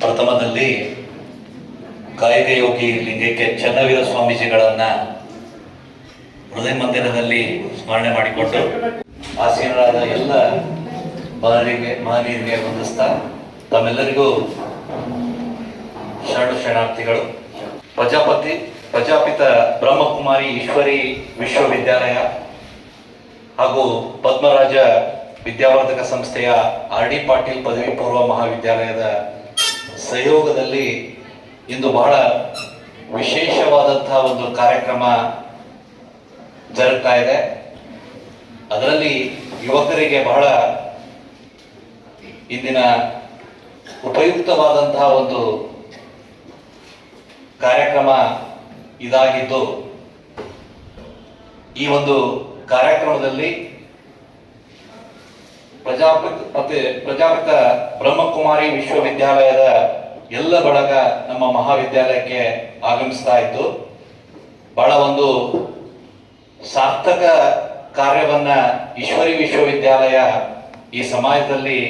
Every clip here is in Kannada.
ಪ್ರಥಮದಲ್ಲಿ ಕಾಯಕ ಯೋಗಿ ಲಿಂಗೈಕ್ಯ ಚನ್ನವೀರ ಸ್ವಾಮೀಜಿಗಳನ್ನ ಹೃದಯ ಮಂದಿರದಲ್ಲಿ ಸ್ಮರಣೆ ಮಾಡಿಕೊಂಡು ಆಸೀನರಾದ ಎಲ್ಲ ಮಹನೀಯರಿಗೆ ವಂದಿಸ್ತಾ ತಮ್ಮೆಲ್ಲರಿಗೂ ಶರಣಾರ್ಥಿಗಳು. ಪ್ರಜಾಪಿತ ಬ್ರಹ್ಮಕುಮಾರಿ ಈಶ್ವರಿ ವಿಶ್ವವಿದ್ಯಾಲಯ ಹಾಗೂ ಪದ್ಮರಾಜ ವಿದ್ಯಾವರ್ಧಕ ಸಂಸ್ಥೆಯ RD ಪಾಟೀಲ್ ಪದವಿ ಪೂರ್ವ ಮಹಾವಿದ್ಯಾಲಯದ ಸಹಯೋಗದಲ್ಲಿ ಇಂದು ಬಹಳ ವಿಶೇಷವಾದಂತಹ ಒಂದು ಕಾರ್ಯಕ್ರಮ ಜರುಗ್ತಾ ಇದೆ. ಅದರಲ್ಲಿ ಯುವಕರಿಗೆ ಬಹಳ ಇಂದಿನ ಉಪಯುಕ್ತವಾದಂತಹ ಒಂದು ಕಾರ್ಯಕ್ರಮ ಇದಾಗಿದ್ದು, ಈ ಒಂದು ಕಾರ್ಯಕ್ರಮದಲ್ಲಿ ಪ್ರಜಾಪಿತ ಬ್ರಹ್ಮಕುಮಾರಿ ವಿಶ್ವವಿದ್ಯಾಲಯದ ಎಲ್ಲ ಬಳಗ ನಮ್ಮ ಮಹಾವಿದ್ಯಾಲಯಕ್ಕೆ ಆಗಮಿಸ್ತಾ ಇದ್ದು, ಬಹಳ ಒಂದು ಸಾರ್ಥಕ ಕಾರ್ಯವನ್ನ ಈಶ್ವರಿ ವಿಶ್ವವಿದ್ಯಾಲಯ ಈ ಸಮಾಜದಲ್ಲಿ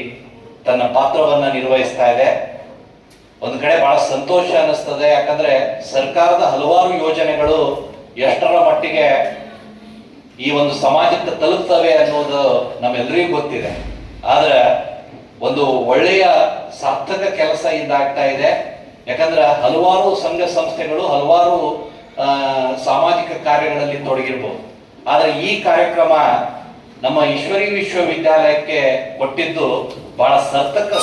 ತನ್ನ ಪಾತ್ರವನ್ನ ನಿರ್ವಹಿಸ್ತಾ ಇದೆ. ಒಂದು ಕಡೆ ಬಹಳ ಸಂತೋಷ ಅನಿಸ್ತದೆ, ಯಾಕಂದ್ರೆ ಸರ್ಕಾರದ ಹಲವಾರು ಯೋಜನೆಗಳು ಎಷ್ಟರ ಮಟ್ಟಿಗೆ ಈ ಒಂದು ಸಮಾಜಕ್ಕೆ ತಲುಪ್ತವೆ ಅನ್ನೋದು ನಮ್ಮೆಲ್ಲರಿಗೂ ಗೊತ್ತಿದೆ. ಆದ್ರೆ ಒಂದು ಒಳ್ಳೆಯ ಸಾರ್ಥಕ ಕೆಲಸ ಇದಾಗ್ತಾ ಇದೆ. ಯಾಕಂದ್ರೆ ಹಲವಾರು ಸಂಘ ಸಂಸ್ಥೆಗಳು ಹಲವಾರು ಸಾಮಾಜಿಕ ಕಾರ್ಯಗಳಲ್ಲಿ ತೊಡಗಿರ್ಬೋದು. ಆದ್ರೆ ಈ ಕಾರ್ಯಕ್ರಮ ನಮ್ಮ ಈಶ್ವರಿ ವಿಶ್ವವಿದ್ಯಾಲಯಕ್ಕೆ ಕೊಟ್ಟಿದ್ದು ಬಹಳ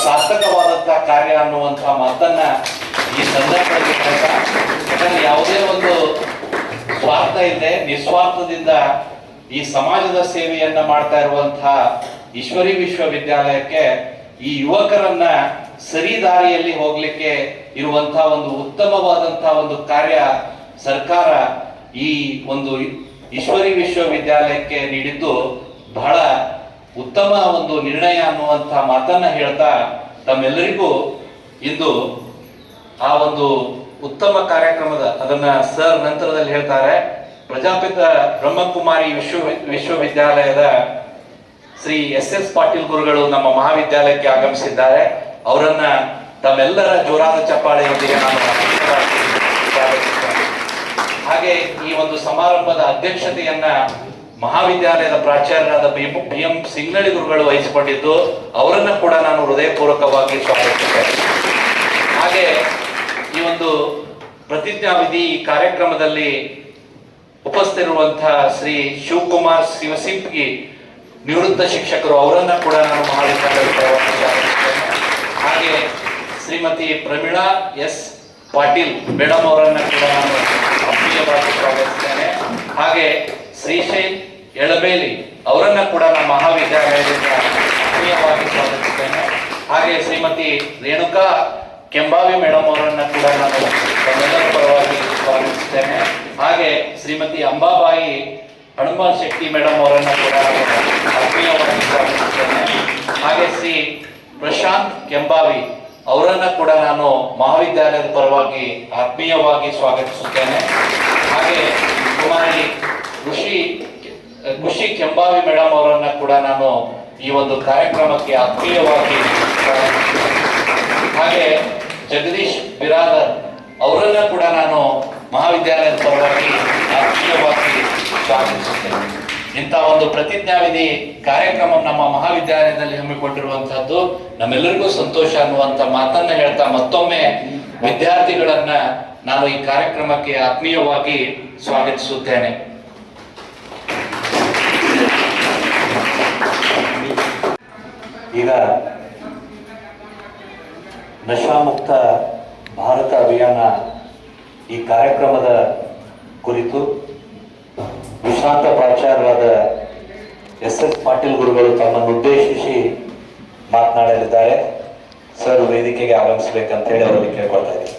ಸಾರ್ಥಕವಾದಂತಹ ಕಾರ್ಯ ಅನ್ನುವಂತಹ ಮಾತನ್ನ ಈ ಸಂದರ್ಭದಲ್ಲಿ ಯಾಕಂದ್ರೆ ಯಾವುದೇ ಒಂದು ಸ್ವಾರ್ಥ ಇದೆ, ನಿಸ್ವಾರ್ಥದಿಂದ ಈ ಸಮಾಜದ ಸೇವೆಯನ್ನ ಮಾಡ್ತಾ ಇರುವಂತಹ ಈಶ್ವರಿ ವಿಶ್ವವಿದ್ಯಾಲಯಕ್ಕೆ ಈ ಯುವಕರನ್ನ ಸರಿ ದಾರಿಯಲ್ಲಿ ಹೋಗ್ಲಿಕ್ಕೆ ಇರುವಂತಹ ಒಂದು ಉತ್ತಮವಾದಂತಹ ಒಂದು ಕಾರ್ಯ ಸರ್ಕಾರ ಈ ಒಂದು ಈಶ್ವರಿ ವಿಶ್ವವಿದ್ಯಾಲಯಕ್ಕೆ ನೀಡಿದ್ದು ಬಹಳ ಉತ್ತಮ ಒಂದು ನಿರ್ಣಯ ಅನ್ನುವಂತಹ ಮಾತನ್ನ ಹೇಳ್ತಾ ತಮ್ಮೆಲ್ಲರಿಗೂ ಇಂದು ಆ ಒಂದು ಉತ್ತಮ ಕಾರ್ಯಕ್ರಮದ ಅದನ್ನ ಸರ್ ನಂತರದಲ್ಲಿ ಹೇಳ್ತಾರೆ. ಪ್ರಜಾಪಿತ ಬ್ರಹ್ಮಕುಮಾರಿ ವಿಶ್ವವಿದ್ಯಾಲಯದ ಶ್ರೀ SS ಪಾಟೀಲ್ ಗುರುಗಳು ನಮ್ಮ ಮಹಾವಿದ್ಯಾಲಯಕ್ಕೆ ಆಗಮಿಸಿದ್ದಾರೆ. ಅವರನ್ನ ತಮ್ಮೆಲ್ಲರ ಜೋರಾದ ಚಪ್ಪಾಳೆಯೊಂದಿಗೆ ನಾನು ಹಾಗೆ ಈ ಒಂದು ಸಮಾರಂಭದ ಅಧ್ಯಕ್ಷತೆಯನ್ನ ಮಹಾವಿದ್ಯಾಲಯದ ಪ್ರಾಚಾರ್ಯರಾದ BM ಸಿಂಗ್ನಳ್ಳಿ ಗುರುಗಳು ವಹಿಸಿಕೊಂಡಿದ್ದು, ಅವರನ್ನ ಕೂಡ ನಾನು ಹೃದಯಪೂರ್ವಕವಾಗಿ ಸ್ವಾಗತಿಸುತ್ತೇನೆ. ಹಾಗೆ ಈ ಒಂದು ಪ್ರತಿಜ್ಞಾವಿಧಿ ಕಾರ್ಯಕ್ರಮದಲ್ಲಿ ಉಪಸ್ಥಿತಿರುವಂತಹ ಶ್ರೀ ಶಿವಕುಮಾರ್ ಶಿವಸಿಂಪಗಿ ನಿವೃತ್ತ ಶಿಕ್ಷಕರು, ಅವರನ್ನ ಕೂಡ ನಾನು ಮಹಾವಿದ್ಯಾಲಯಕ್ಕೆ ಸ್ವಾಗತಿಸುತ್ತೇನೆ. ಹಾಗೆ ಶ್ರೀಮತಿ ಪ್ರಮೀಳಾ S ಪಾಟೀಲ್ ಮೇಡಮ್ ಅವರನ್ನ ಕೂಡ ನಾನು ಆತ್ಮೀಯವಾಗಿ ಸ್ವಾಗತಿಸ್ತೇನೆ. ಹಾಗೆ ಶ್ರೀಶೈಲ್ ಎಳಬೇಲಿ ಅವರನ್ನ ಕೂಡ ನಮ್ಮ ಮಹಾವಿದ್ಯಾಲಯದಿಂದ ಆತ್ಮೀಯವಾಗಿ ಸ್ವಾಗತಿಸ್ತೇನೆ. ಹಾಗೆ ಶ್ರೀಮತಿ ರೇಣುಕಾ ಕೆಂಬಾವಿ ಮೇಡಮ್ ಅವರನ್ನ ಕೂಡ ನಾನು ತಮ್ಮೆಲ್ಲರ ಪರವಾಗಿ ಸ್ವಾಗತಿಸ್ತೇನೆ. ಹಾಗೆ ಶ್ರೀಮತಿ ಅಂಬಾಬಾಯಿ ಹನುಮಾನ್ ಶೆಟ್ಟಿ ಮೇಡಮ್ ಅವರನ್ನ ಕೂಡ ಆತ್ಮೀಯವಾಗಿ ಸ್ವಾಗತಿಸ್ತೇನೆ. ಹಾಗೆ ಶ್ರೀ ಪ್ರಶಾಂತ್ ಕೆಂಬಾವಿ ಅವರನ್ನ ಕೂಡ ನಾನು ಮಹಾವಿದ್ಯಾಲಯದ ಪರವಾಗಿ ಆತ್ಮೀಯವಾಗಿ ಸ್ವಾಗತಿಸುತ್ತೇನೆ. ಹಾಗೆ ಕುಮಾರಿ ಖುಷಿ ಕೆಂಬಾವಿ ಮೇಡಮ್ ಅವರನ್ನ ಕೂಡ ನಾನು ಈ ಒಂದು ಕಾರ್ಯಕ್ರಮಕ್ಕೆ ಆತ್ಮೀಯವಾಗಿ ಹಾಗೆ ಜಗದೀಶ್ ಬಿರಾದರ್ ಅವರನ್ನ ಕೂಡ ನಾನು ಮಹಾವಿದ್ಯಾಲಯದ ಪರವಾಗಿ ಆತ್ಮೀಯವಾಗಿ ಸ್ವಾಗತಿಸುತ್ತೇನೆ. ಇಂಥ ಒಂದು ಪ್ರತಿಜ್ಞಾವಿಧಿ ಕಾರ್ಯಕ್ರಮ ನಮ್ಮ ಮಹಾವಿದ್ಯಾಲಯದಲ್ಲಿ ಹಮ್ಮಿಕೊಂಡಿರುವಂತಹದ್ದು ನಮ್ಮೆಲ್ಲರಿಗೂ ಸಂತೋಷ ಅನ್ನುವಂತ ಮಾತನ್ನ ಹೇಳ್ತಾ ಮತ್ತೊಮ್ಮೆ ವಿದ್ಯಾರ್ಥಿಗಳನ್ನ ನಾನು ಈ ಕಾರ್ಯಕ್ರಮಕ್ಕೆ ಆತ್ಮೀಯವಾಗಿ ಸ್ವಾಗತಿಸುತ್ತೇನೆ. ಈಗ ನಶಾಮುಕ್ತ ಭಾರತ ಅಭಿಯಾನ ಈ ಕಾರ್ಯಕ್ರಮದ ಕುರಿತು ವಿಶ್ರಾಂತ ಪ್ರಾಚಾರ್ಯರಾದ SS ಪಾಟೀಲ್ ಗುರುಗಳು ತಮ್ಮನ್ನು ಉದ್ದೇಶಿಸಿ ಮಾತನಾಡಲಿದ್ದಾರೆ. ಸರ್ ವೇದಿಕೆಗೆ ಆಗಮಿಸಬೇಕಂತ ಹೇಳಿ ಅವರಲ್ಲಿ ಕೇಳ್ಕೊಳ್ತಾ ಇದ್ದೀನಿ.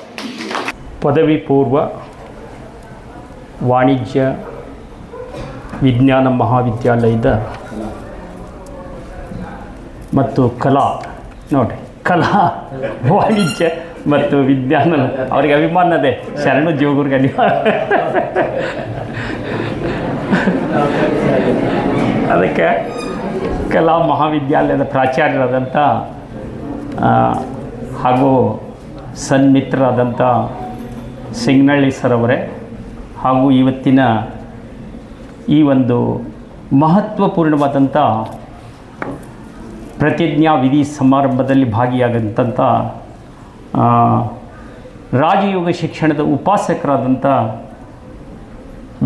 ಪದವಿ ಪೂರ್ವ ವಾಣಿಜ್ಯ ವಿಜ್ಞಾನ ಮಹಾವಿದ್ಯಾಲಯದ ಮತ್ತು ಕಲಾ ವಾಣಿಜ್ಯ ಮತ್ತು ವಿಜ್ಞಾನ ಅವರಿಗೆ ಅಭಿಮಾನದೇ ಶರಣು ಜೀವಗುರಿಗೆ ಅದಕ್ಕೆ ಕಲಾ ಮಹಾವಿದ್ಯಾಲಯದ ಪ್ರಾಚಾರ್ಯರಾದಂಥ ಹಾಗೂ ಸನ್ಮಿತ್ರರಾದಂಥ ಸಿಂಗ್ನಳ್ಳಿ ಸರ್ ಅವರೇ ಹಾಗೂ ಇವತ್ತಿನ ಈ ಒಂದು ಮಹತ್ವಪೂರ್ಣವಾದಂಥ ಪ್ರತಿಜ್ಞಾ ವಿಧಿ ಸಮಾರಂಭದಲ್ಲಿ ಭಾಗಿಯಾಗಂಥ ರಾಜಯೋಗ ಶಿಕ್ಷಣದ ಉಪಾಸಕರಾದಂಥ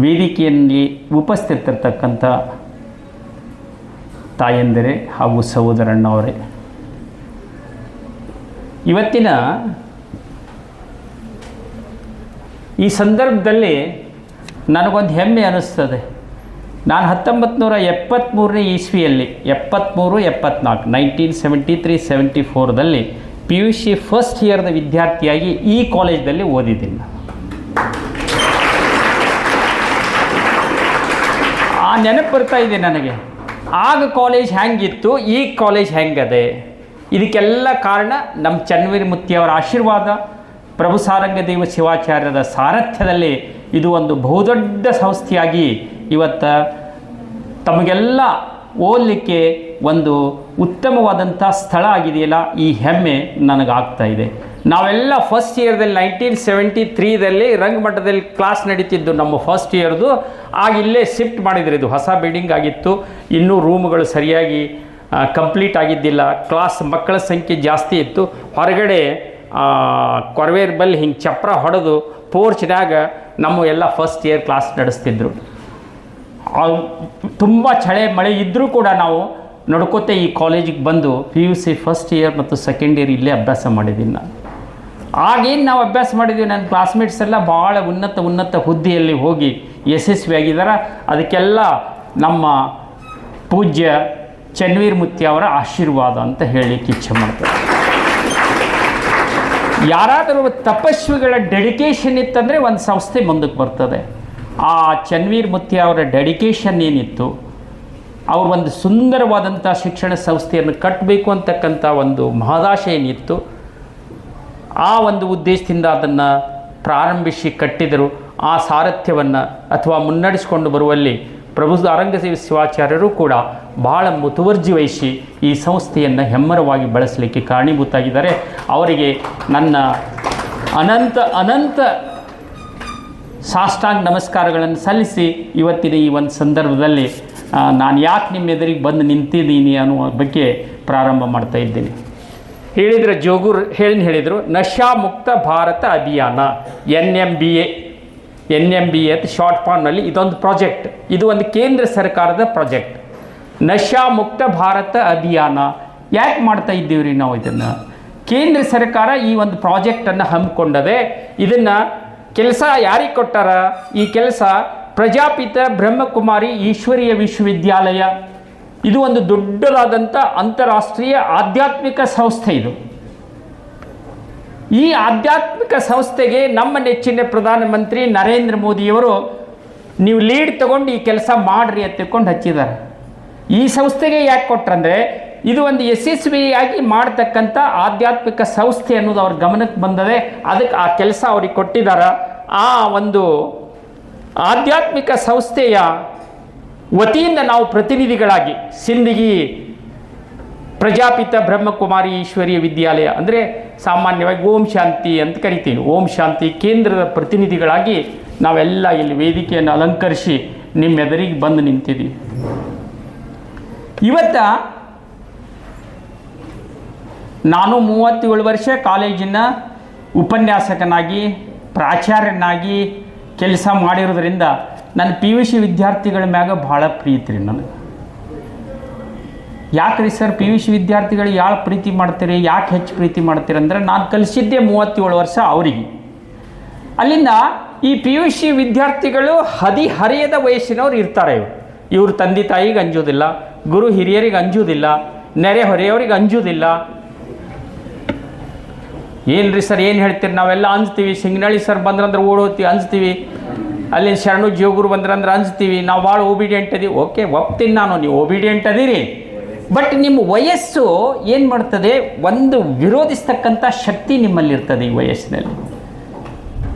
ವೇದಿಕೆಯಲ್ಲಿ ಉಪಸ್ಥಿತರಿರ್ತಕ್ಕಂಥ ತಾಯಂದಿರೇ ಹಾಗೂ ಸಹೋದರಣ್ಣವರೇ, ಇವತ್ತಿನ ಈ ಸಂದರ್ಭದಲ್ಲಿ ನನಗೊಂದು ಹೆಮ್ಮೆ ಅನ್ನಿಸ್ತದೆ. ನಾನು 1973ನೇ ಇಸ್ವಿಯಲ್ಲಿ 73-74 1973-74ದಲ್ಲಿ PUC ಫಸ್ಟ್ ಇಯರ್ದ ವಿದ್ಯಾರ್ಥಿಯಾಗಿ ಈ ಕಾಲೇಜ್ದಲ್ಲಿ ಓದಿದ್ದೀನಿ. ಆ ನೆನಪು ಬರ್ತಾ ಇದೆ ನನಗೆ. ಆಗ ಕಾಲೇಜ್ ಹೆಂಗಿತ್ತು, ಈ ಕಾಲೇಜ್ ಹೆಂಗದೆ, ಇದಕ್ಕೆಲ್ಲ ಕಾರಣ ನಮ್ಮ ಚನ್ನವೀರ ಮುತ್ತಿಯವರ ಆಶೀರ್ವಾದ, ಪ್ರಭು ಸಾರಂಗದೇವ ಶಿವಾಚಾರ್ಯರ ಸಾರಥ್ಯದಲ್ಲಿ ಇದು ಒಂದು ಬಹುದೊಡ್ಡ ಸಂಸ್ಥೆಯಾಗಿ ಇವತ್ತು ತಮಗೆಲ್ಲ ಓದಲಿಕ್ಕೆ ಒಂದು ಉತ್ತಮವಾದಂಥ ಸ್ಥಳ ಆಗಿದೆಯಲ್ಲ, ಈ ಹೆಮ್ಮೆ ನನಗಾಗ್ತಾ ಇದೆ. ನಾವೆಲ್ಲ ಫಸ್ಟ್ ಇಯರ್ದಲ್ಲಿ 1973ದಲ್ಲಿ ರಂಗಮಠದಲ್ಲಿ ಕ್ಲಾಸ್ ನಡೀತಿದ್ದು ನಮ್ಮ ಫಸ್ಟ್ ಇಯರ್ದು. ಆಗ ಇಲ್ಲೇ ಶಿಫ್ಟ್ ಮಾಡಿದ್ರು, ಇದು ಹೊಸ ಬಿಲ್ಡಿಂಗ್ ಆಗಿತ್ತು, ಇನ್ನೂ ರೂಮ್ಗಳು ಸರಿಯಾಗಿ ಕಂಪ್ಲೀಟ್ ಆಗಿದ್ದಿಲ್ಲ, ಕ್ಲಾಸ್ ಮಕ್ಕಳ ಸಂಖ್ಯೆ ಜಾಸ್ತಿ ಇತ್ತು. ಹೊರಗಡೆ ಕೊರವೇರ್ ಬಲ್ಲಿ ಹಿಂಗೆ ಚಪ್ರ ಹೊಡೆದು ಪೋರ್ಚ್ನಾಗ ನಮ್ಮ ಎಲ್ಲ ಫಸ್ಟ್ ಇಯರ್ ಕ್ಲಾಸ್ ನಡೆಸ್ತಿದ್ರು. ತುಂಬ ಚಳಿ ಮಳೆ ಇದ್ದರೂ ಕೂಡ ನಾವು ನಡ್ಕೋತೆ ಈ ಕಾಲೇಜಿಗೆ ಬಂದು PUC ಫಸ್ಟ್ ಇಯರ್ ಮತ್ತು ಸೆಕೆಂಡ್ ಇಯರ್ ಇಲ್ಲೇ ಅಭ್ಯಾಸ ಮಾಡಿದ್ದೀನಿ ನಾನು. ಆಗೇನು ನಾವು ಅಭ್ಯಾಸ ಮಾಡಿದ್ದೀವಿ, ನನ್ನ ಕ್ಲಾಸ್ಮೇಟ್ಸ್ ಎಲ್ಲ ಭಾಳ ಉನ್ನತ ಹುದ್ದೆಯಲ್ಲಿ ಹೋಗಿ ಯಶಸ್ವಿಯಾಗಿದ್ದಾರೆ. ಅದಕ್ಕೆಲ್ಲ ನಮ್ಮ ಪೂಜ್ಯ ಚನ್ನವೀರ ಮುತ್ತಿ ಅವರ ಆಶೀರ್ವಾದ ಅಂತ ಹೇಳಲಿಕ್ಕೆ ಇಚ್ಛೆ ಮಾಡ್ತಾರೆ. ಯಾರಾದರೂ ತಪಸ್ವಿಗಳ ಡೆಡಿಕೇಶನ್ ಇತ್ತಂದರೆ ಒಂದು ಸಂಸ್ಥೆ ಮುಂದಕ್ಕೆ ಬರ್ತದೆ. ಆ ಚನ್ನವೀರ ಮುತ್ತಿ ಅವರ ಡೆಡಿಕೇಶನ್ ಏನಿತ್ತು, ಅವರು ಒಂದು ಸುಂದರವಾದಂಥ ಶಿಕ್ಷಣ ಸಂಸ್ಥೆಯನ್ನು ಕಟ್ಟಬೇಕು ಅಂತಕ್ಕಂಥ ಒಂದು ಮಹದಾಶೆ ಏನಿತ್ತು, ಆ ಒಂದು ಉದ್ದೇಶದಿಂದ ಅದನ್ನು ಪ್ರಾರಂಭಿಸಿ ಕಟ್ಟಿದರು. ಆ ಸಾರಥ್ಯವನ್ನು ಅಥವಾ ಮುನ್ನಡೆಸಿಕೊಂಡು ಬರುವಲ್ಲಿ ಪ್ರಭು ಸಾರಂಗದೇವ ಶಿವಾಚಾರ್ಯರು ಕೂಡ ಬಹಳ ಮುತುವರ್ಜಿ ವಹಿಸಿ ಈ ಸಂಸ್ಥೆಯನ್ನು ಹೆಮ್ಮರವಾಗಿ ಬೆಳೆಸಲಿಕ್ಕೆ ಕಾರಣೀಭೂತಾಗಿದ್ದಾರೆ. ಅವರಿಗೆ ನನ್ನ ಅನಂತ ಸಾಷ್ಟಾಂಗ ನಮಸ್ಕಾರಗಳನ್ನು ಸಲ್ಲಿಸಿ ಇವತ್ತಿನ ಈ ಒಂದು ಸಂದರ್ಭದಲ್ಲಿ ನಾನು ಯಾಕೆ ನಿಮ್ಮ ಎದುರಿಗೆ ಬಂದು ನಿಂತಿದ್ದೀನಿ ಅನ್ನುವ ಬಗ್ಗೆ ಪ್ರಾರಂಭ ಮಾಡ್ತಾ ಇದ್ದೀನಿ. ಹೇಳಿದರೆ ಜೋಗೂರು ಹೇಳಿದರು, ನಶಾ ಮುಕ್ತ ಭಾರತ ಅಭಿಯಾನ NMBA ಅಂತ ಶಾರ್ಟ್ ಫಾರ್ಮ್ನಲ್ಲಿ ಇದೊಂದು ಪ್ರಾಜೆಕ್ಟ್. ಇದು ಒಂದು ಕೇಂದ್ರ ಸರ್ಕಾರದ ಪ್ರಾಜೆಕ್ಟ್, ನಶಾ ಮುಕ್ತ ಭಾರತ ಅಭಿಯಾನ. ಯಾಕೆ ಮಾಡ್ತಾ ಇದ್ದೀವಿ ರೀ ನಾವು ಇದನ್ನು? ಕೇಂದ್ರ ಸರ್ಕಾರ ಈ ಒಂದು ಪ್ರಾಜೆಕ್ಟನ್ನು ಹಮ್ಮಿಕೊಂಡದೆ. ಇದನ್ನು ಕೆಲಸ ಯಾರಿಗೆ ಕೊಟ್ಟಾರ? ಈ ಕೆಲಸ ಪ್ರಜಾಪಿತ ಬ್ರಹ್ಮಕುಮಾರಿ ಈಶ್ವರೀಯ ವಿಶ್ವವಿದ್ಯಾಲಯ. ಇದು ಒಂದು ದೊಡ್ಡದಾದಂಥ ಅಂತಾರಾಷ್ಟ್ರೀಯ ಆಧ್ಯಾತ್ಮಿಕ ಸಂಸ್ಥೆ. ಇದು ಈ ಆಧ್ಯಾತ್ಮಿಕ ಸಂಸ್ಥೆಗೆ ನಮ್ಮ ನೆಚ್ಚಿನ ಪ್ರಧಾನಮಂತ್ರಿ ನರೇಂದ್ರ ಮೋದಿಯವರು ನೀವು ಲೀಡ್ ತಗೊಂಡು ಈ ಕೆಲಸ ಮಾಡಿರಿ ಅಂತ ತಿಳ್ಕೊಂಡು ಹಚ್ಚಿದ್ದಾರೆ. ಈ ಸಂಸ್ಥೆಗೆ ಯಾಕೆ ಕೊಟ್ರಂದರೆ ಇದು ಒಂದು ಯಶಸ್ವಿಯಾಗಿ ಮಾಡ್ತಕ್ಕಂಥ ಆಧ್ಯಾತ್ಮಿಕ ಸಂಸ್ಥೆ ಅನ್ನೋದು ಅವ್ರ ಗಮನಕ್ಕೆ ಬಂದದೆ. ಅದಕ್ಕೆ ಆ ಕೆಲಸ ಅವ್ರಿಗೆ ಕೊಟ್ಟಿದ್ದಾರೆ. ಆ ಒಂದು ಆಧ್ಯಾತ್ಮಿಕ ಸಂಸ್ಥೆಯ ವತಿಯಿಂದ ನಾವು ಪ್ರತಿನಿಧಿಗಳಾಗಿ ಸಿಂದಗಿ ಪ್ರಜಾಪಿತ ಬ್ರಹ್ಮಕುಮಾರಿ ಈಶ್ವರೀಯ ವಿದ್ಯಾಲಯ ಅಂದರೆ ಸಾಮಾನ್ಯವಾಗಿ ಓಂ ಶಾಂತಿ ಅಂತ ಕರಿತೀವಿ, ಓಂ ಶಾಂತಿ ಕೇಂದ್ರದ ಪ್ರತಿನಿಧಿಗಳಾಗಿ ನಾವೆಲ್ಲ ಇಲ್ಲಿ ವೇದಿಕೆಯನ್ನು ಅಲಂಕರಿಸಿ ನಿಮ್ಮೆದುರಿಗೆ ಬಂದು ನಿಂತಿದ್ದೀವಿ. ಇವತ್ತು ನಾನು 37 ವರ್ಷ ಕಾಲೇಜಿನ ಉಪನ್ಯಾಸಕನಾಗಿ ಪ್ರಾಚಾರ್ಯನಾಗಿ ಕೆಲಸ ಮಾಡಿರೋದ್ರಿಂದ ನನ್ನ PUC ವಿದ್ಯಾರ್ಥಿಗಳ ಮ್ಯಾಗ ಭಾಳ ಪ್ರೀತಿ ರೀ ನನಗೆ. ಯಾಕೆ ರೀ ಸರ್ PUC ವಿದ್ಯಾರ್ಥಿಗಳು ಯಾಕೆ ಪ್ರೀತಿ ಮಾಡ್ತೀರಿ, ಯಾಕೆ ಹೆಚ್ಚು ಪ್ರೀತಿ ಮಾಡ್ತೀರಿ ಅಂದರೆ ನಾನು ಕಲಿಸಿದ್ದೆ 37 ವರ್ಷ ಅವರಿಗೆ. ಅಲ್ಲಿಂದ ಈ PUC ವಿದ್ಯಾರ್ಥಿಗಳು ಹದಿಹರೆಯದ ವಯಸ್ಸಿನವ್ರು ಇರ್ತಾರೆ. ಇವ್ರ ತಂದೆ ತಾಯಿಗೆ ಅಂಜೋದಿಲ್ಲ, ಗುರು ಹಿರಿಯರಿಗೆ ಅಂಜೋದಿಲ್ಲ, ನೆರೆಹೊರೆಯವರಿಗೆ ಅಂಜೋದಿಲ್ಲ. ಏನು ರೀ ಸರ್ ಏನು ಹೇಳ್ತೀರಿ? ನಾವೆಲ್ಲ ಅಂಜ್ತೀವಿ. ಸಿಂಗ್ನಳ್ಳಿ ಸರ್ ಬಂದ್ರಂದ್ರೆ ಓಡೋತೀವಿ, ಅಂಜ್ತೀವಿ. ಅಲ್ಲಿ ಶರಣು ಜೋಗುರು ಬಂದ್ರಂದ್ರೆ ಅಂಜ್ತೀವಿ. ನಾವು ಭಾಳ ಒಬಿಡಿಯೆಂಟ್ ಅದೀವಿ. ಓಕೆ, ಒಪ್ತೀನಿ ನಾನು, ನೀವು ಒಬಿಡಿಯೆಂಟ್ ಅದೀರಿ. ಬಟ್ ನಿಮ್ಮ ವಯಸ್ಸು ಏನು ಮಾಡ್ತದೆ, ಒಂದು ವಿರೋಧಿಸ್ತಕ್ಕಂಥ ಶಕ್ತಿ ನಿಮ್ಮಲ್ಲಿರ್ತದೆ. ಈ ವಯಸ್ಸಿನಲ್ಲಿ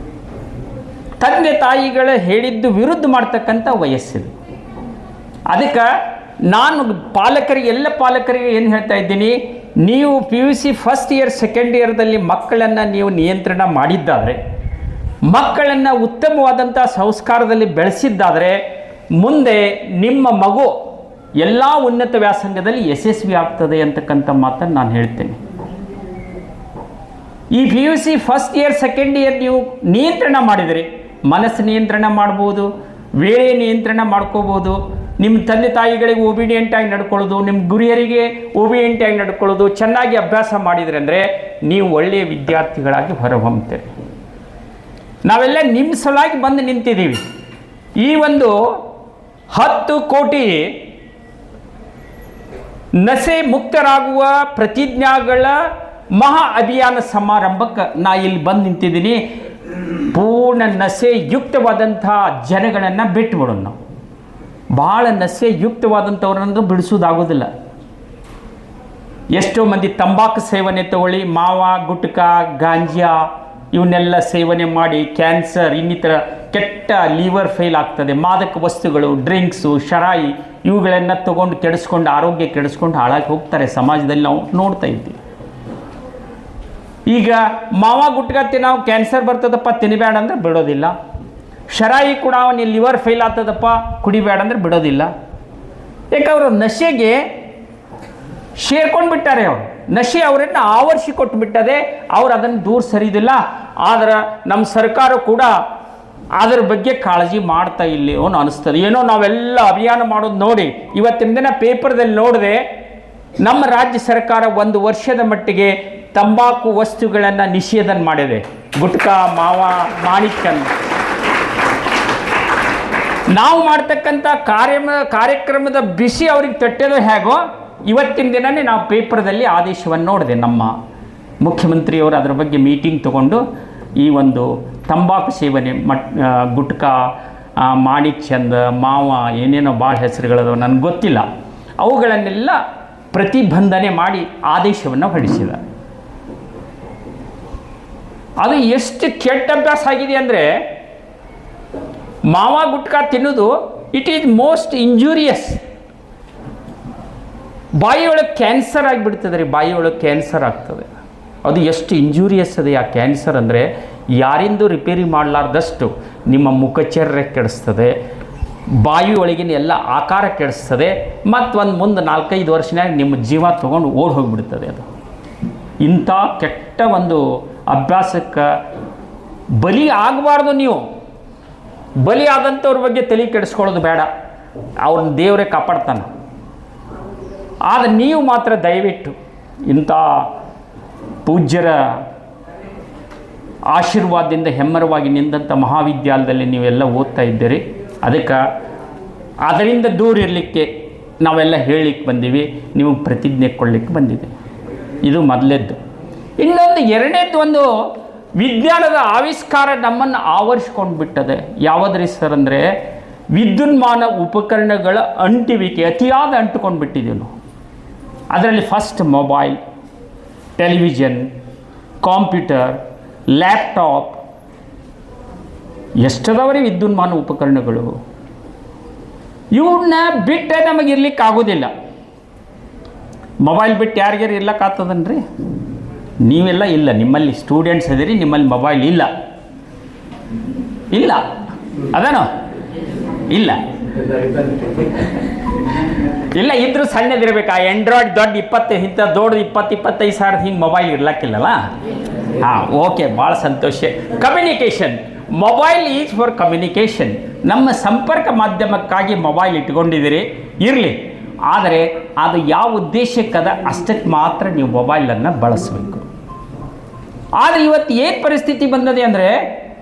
ತಂದೆ ತಾಯಿಗಳ ಹೇಳಿದ್ದು ವಿರುದ್ಧ ಮಾಡ್ತಕ್ಕಂಥ ವಯಸ್ಸಿದೆ. ಅದಕ್ಕೆ ನಾನು ಪಾಲಕರಿಗೆ, ಎಲ್ಲ ಪಾಲಕರಿಗೆ ಏನು ಹೇಳ್ತಾ ಇದ್ದೀನಿ, ನೀವು PUC ಫಸ್ಟ್ ಇಯರ್ ಸೆಕೆಂಡ್ ಇಯರ್ದಲ್ಲಿ ಮಕ್ಕಳನ್ನು ನೀವು ನಿಯಂತ್ರಣ ಮಾಡಿದ್ದಾದರೆ, ಮಕ್ಕಳನ್ನು ಉತ್ತಮವಾದಂಥ ಸಂಸ್ಕಾರದಲ್ಲಿ ಬೆಳೆಸಿದ್ದಾದರೆ, ಮುಂದೆ ನಿಮ್ಮ ಮಗು ಎಲ್ಲ ಉನ್ನತ ವ್ಯಾಸಂಗದಲ್ಲಿ ಯಶಸ್ವಿ ಆಗ್ತದೆ ಅಂತಕ್ಕಂಥ ಮಾತನ್ನು ನಾನು ಹೇಳ್ತೇನೆ. ಈ PUC first year second year ನೀವು ನಿಯಂತ್ರಣ ಮಾಡಿದರೆ, ಮನಸ್ಸು ನಿಯಂತ್ರಣ ಮಾಡ್ಬೋದು, ವೇಳೆ ನಿಯಂತ್ರಣ ಮಾಡ್ಕೋಬೋದು, ನಿಮ್ಮ ತಂದೆ ತಾಯಿಗಳಿಗೆ ಒಬಿಡಿಯೆಂಟಾಗಿ ನಡ್ಕೊಳ್ಳೋದು, ನಿಮ್ಮ ಗುರಿಯರಿಗೆ ಒಬಿಡಿಯೆಂಟಾಗಿ ನಡ್ಕೊಳ್ಳೋದು, ಚೆನ್ನಾಗಿ ಅಭ್ಯಾಸ ಮಾಡಿದರೆ ಅಂದರೆ ನೀವು ಒಳ್ಳೆಯ ವಿದ್ಯಾರ್ಥಿಗಳಾಗಿ ಹೊರಹೊಮ್ಮುತ್ತೀರಿ. ನಾವೆಲ್ಲ ನಿಮ್ಮ ಸಲುವಾಗಿ ಬಂದು ನಿಂತಿದ್ದೀವಿ. ಈ ಒಂದು 10 ಕೋಟಿ ನಶೆ ಮುಕ್ತರಾಗುವ ಪ್ರತಿಜ್ಞಾಗಳ ಮಹಾ ಅಭಿಯಾನ ಸಮಾರಂಭಕ್ಕೆ ನಾ ಇಲ್ಲಿ ಬಂದು ನಿಂತಿದ್ದೀನಿ. ಪೂರ್ಣ ನಶೆ ಯುಕ್ತವಾದಂಥ ಜನಗಳನ್ನು ಬಿಟ್ಟುಬಿಡೋಣ. ನಾವು ಭಾಳ ನಶೆ ಯುಕ್ತವಾದಂಥವ್ರನ್ನ ಬಿಡಿಸೋದಾಗೋದಿಲ್ಲ. ಎಷ್ಟೋ ಮಂದಿ ತಂಬಾಕು ಸೇವನೆ ತಗೊಳ್ಳಿ, ಮಾವ, ಗುಟ್ಕಾ, ಗಾಂಜಾ ಇವನ್ನೆಲ್ಲ ಸೇವನೆ ಮಾಡಿ ಕ್ಯಾನ್ಸರ್, ಇನ್ನಿತರ ಕೆಟ್ಟ ಲಿವರ್ ಫೇಲ್ ಆಗ್ತದೆ. ಮಾದಕ ವಸ್ತುಗಳು, ಡ್ರಿಂಕ್ಸು, ಶರಾಯಿ ಇವುಗಳನ್ನು ತಗೊಂಡು ಕೆಡಿಸ್ಕೊಂಡು, ಆರೋಗ್ಯ ಕೆಡಿಸ್ಕೊಂಡು ಹಾಳಾಗಿ ಹೋಗ್ತಾರೆ. ಸಮಾಜದಲ್ಲಿ ನಾವು ನೋಡ್ತಾ ಇದ್ದೀವಿ. ಈಗ ಮಾವ ಗುಟ್ಕಾ ನಾವು ಕ್ಯಾನ್ಸರ್ ಬರ್ತದಪ್ಪ ತಿನ್ನಬೇಡ ಅಂದರೆ ಬಿಡೋದಿಲ್ಲ. ಶರಾಯಿ ಕೂಡ ಅವನಿಗೆ ಲಿವರ್ ಫೇಲ್ ಆಗ್ತದಪ್ಪ ಕುಡಿಬೇಡ ಅಂದರೆ ಬಿಡೋದಿಲ್ಲ. ಯಾಕೆ ಅವರು ನಶೆಗೆ ಸೇರ್ಕೊಂಡು ಬಿಟ್ಟಾರೆ. ಅವರು ನಶೆ ಅವರನ್ನು ಆವರಿಸಿ ಕೊಟ್ಟು ಬಿಟ್ಟದೆ. ಅವ್ರು ಅದನ್ನು ದೂರ ಸರಿದಿಲ್ಲ. ಆದ್ರೆ ನಮ್ಮ ಸರ್ಕಾರ ಕೂಡ ಅದರ ಬಗ್ಗೆ ಕಾಳಜಿ ಮಾಡ್ತಾ ಇಲ್ಲಿ ಅನ್ನೋ ಅನಿಸ್ತದೆ. ಏನೋ ನಾವೆಲ್ಲ ಅಭಿಯಾನ ಮಾಡೋದು ನೋಡಿ ಇವತ್ತಿನ ದಿನ ಪೇಪರ್ದಲ್ಲಿ ನೋಡಿದೆ, ನಮ್ಮ ರಾಜ್ಯ ಸರ್ಕಾರ 1 ವರ್ಷದ ಮಟ್ಟಿಗೆ ತಂಬಾಕು ವಸ್ತುಗಳನ್ನು ನಿಷೇಧನ ಮಾಡಿದೆ. ಗುಟ್ಕಾ, ಮಾವ, ಮಾಣಿಕ್ಯನ್. ನಾವು ಮಾಡ್ತಕ್ಕಂಥ ಕಾರ್ಯಕ್ರಮದ ಬಿಸಿ ಅವ್ರಿಗೆ ತಟ್ಟೋದು ಹೇಗೋ ಇವತ್ತಿನ ದಿನವೇ ನಾವು ಪೇಪರ್ದಲ್ಲಿ ಆದೇಶವನ್ನು ನೋಡಿದೆ. ನಮ್ಮ ಮುಖ್ಯಮಂತ್ರಿಯವರು ಅದರ ಬಗ್ಗೆ ಮೀಟಿಂಗ್ ತಗೊಂಡು ಈ ಒಂದು ತಂಬಾಕು ಸೇವನೆ ಗುಟ್ಕಾ, ಮಾಣಿಕ್ ಚಂದ್, ಮಾವ, ಏನೇನೋ ಭಾಳ ಹೆಸರುಗಳದವು ನನಗೆ ಗೊತ್ತಿಲ್ಲ, ಅವುಗಳನ್ನೆಲ್ಲ ಪ್ರತಿಬಂಧನೆ ಮಾಡಿ ಆದೇಶವನ್ನು ಹೊರಡಿಸಿದ್ದಾರೆ. ಅದು ಎಷ್ಟು ಕೆಟ್ಟ ಅಭ್ಯಾಸ ಆಗಿದೆ ಅಂದರೆ, ಮಾವ ಗುಟ್ಕಾ ತಿನ್ನೋದು ಇಟ್ ಈಸ್ ಮೋಸ್ಟ್ ಇಂಜೂರಿಯಸ್. ಬಾಯಿಯೊಳಗೆ ಕ್ಯಾನ್ಸರ್ ಆಗಿಬಿಡ್ತದೆ ರೀ. ಬಾಯಿಯೊಳಗೆ ಕ್ಯಾನ್ಸರ್ ಆಗ್ತದೆ. ಅದು ಎಷ್ಟು ಇಂಜೂರಿಯಸ್ ಇದೆ ಆ ಕ್ಯಾನ್ಸರ್ ಅಂದರೆ, ಯಾರಿಂದು ರಿಪೇರಿ ಮಾಡಲಾರ್ದಷ್ಟು ನಿಮ್ಮ ಮುಖಚರ್ಯ ಕೆಡಿಸ್ತದೆ, ಬಾಯಿ ಒಳಗಿನ ಎಲ್ಲ ಆಕಾರ ಕೆಡಿಸ್ತದೆ, ಮತ್ತು ಒಂದು ಮುಂದೆ 4-5 ವರ್ಷನಾಗ ನಿಮ್ಮ ಜೀವ ತೊಗೊಂಡು ಓಡಿ ಹೋಗಿಬಿಡ್ತದೆ. ಅದು ಇಂಥ ಕೆಟ್ಟ ಒಂದು ಅಭ್ಯಾಸಕ್ಕೆ ಬಲಿ ಆಗಬಾರ್ದು. ನೀವು ಬಲಿ ಆದಂಥವ್ರ ಬಗ್ಗೆ ತಲೆ ಕೆಡಿಸ್ಕೊಳ್ಳೋದು ಬೇಡ. ಅವ್ರನ್ನ ದೇವರೇ ಕಾಪಾಡ್ತಾನೆ. ಆದರೆ ನೀವು ಮಾತ್ರ ದಯವಿಟ್ಟು ಇಂಥ ಪೂಜ್ಯರ ಆಶೀರ್ವಾದದಿಂದ ಹೆಮ್ಮರವಾಗಿ ನಿಂದಂಥ ಮಹಾವಿದ್ಯಾಲಯದಲ್ಲಿ ನೀವೆಲ್ಲ ಓದ್ತಾ ಇದ್ದೀರಿ. ಅದಕ್ಕೆ ಅದರಿಂದ ದೂರ ಇರಲಿಕ್ಕೆ ನಾವೆಲ್ಲ ಹೇಳಲಿಕ್ಕೆ ಬಂದೀವಿ, ನೀವು ಪ್ರತಿಜ್ಞೆ ಕೊಡಲಿಕ್ಕೆ ಬಂದಿದೆ. ಇದು ಮೊದಲೇದ್ದು. ಇನ್ನೊಂದು ಎರಡನೇದ್ದು, ಒಂದು ವಿಜ್ಞಾನದ ಆವಿಷ್ಕಾರ ನಮ್ಮನ್ನು ಆವರಿಸ್ಕೊಂಡು ಬಿಟ್ಟದೆ. ಯಾವುದ್ರಿ ಸರ್ ಅಂದರೆ, ವಿದ್ಯುನ್ಮಾನ ಉಪಕರಣಗಳ ಅಂಟುವಿಕೆ ಅತಿಯಾದ ಅಂಟುಕೊಂಡು ಬಿಟ್ಟಿದ್ದೀವಿ ನಾವು. ಅದರಲ್ಲಿ first mobile, television, computer, laptop, ಎಷ್ಟದವರಿ ವಿದ್ಯುನ್ಮಾನ ಉಪಕರಣಗಳು. ಇವನ್ನ ಬಿಟ್ಟರೆ ನಮಗೆ ಇರ್ಲಿಕ್ಕೆ ಆಗೋದಿಲ್ಲ. ಮೊಬೈಲ್ ಬಿಟ್ಟು ಯಾರಿಗಾರು ಇರ್ಲಿಕ್ಕಾಗ್ತದನ್ರಿ? ನೀವೆಲ್ಲ ಇಲ್ಲ, ನಿಮ್ಮಲ್ಲಿ ಸ್ಟೂಡೆಂಟ್ಸ್ ಅದೀರಿ, ನಿಮ್ಮಲ್ಲಿ ಮೊಬೈಲ್ ಇಲ್ಲ ಇಲ್ಲ ಅದೇನೋ ಇಲ್ಲ ಇಲ್ಲ ಇದ್ರೂ ಸಣ್ಣದಿರ್ಬೇಕು. ಆ ಆ್ಯಂಡ್ರಾಯ್ಡ್ ದೊಡ್ಡ 20 ಇಂಥ ದೊಡ್ಡ 20-25 ಸಾವಿರದ ಹಿಂಗೆ ಮೊಬೈಲ್ ಇರ್ಲಕ್ಕಿಲ್ಲಲ್ಲ. ಹಾಂ, ಓಕೆ, ಭಾಳ ಸಂತೋಷ. Communication, mobile is for communication. ನಮ್ಮ ಸಂಪರ್ಕ ಮಾಧ್ಯಮಕ್ಕಾಗಿ ಮೊಬೈಲ್ ಇಟ್ಕೊಂಡಿದ್ದೀರಿ, ಇರಲಿ. ಆದರೆ ಅದು ಯಾವ ಉದ್ದೇಶಕ್ಕದ ಅಷ್ಟಕ್ಕೆ ಮಾತ್ರ ನೀವು ಮೊಬೈಲನ್ನು ಬಳಸಬೇಕು. ಆದರೆ ಇವತ್ತು ಏನು ಪರಿಸ್ಥಿತಿ ಬಂದಿದೆ ಅಂದರೆ,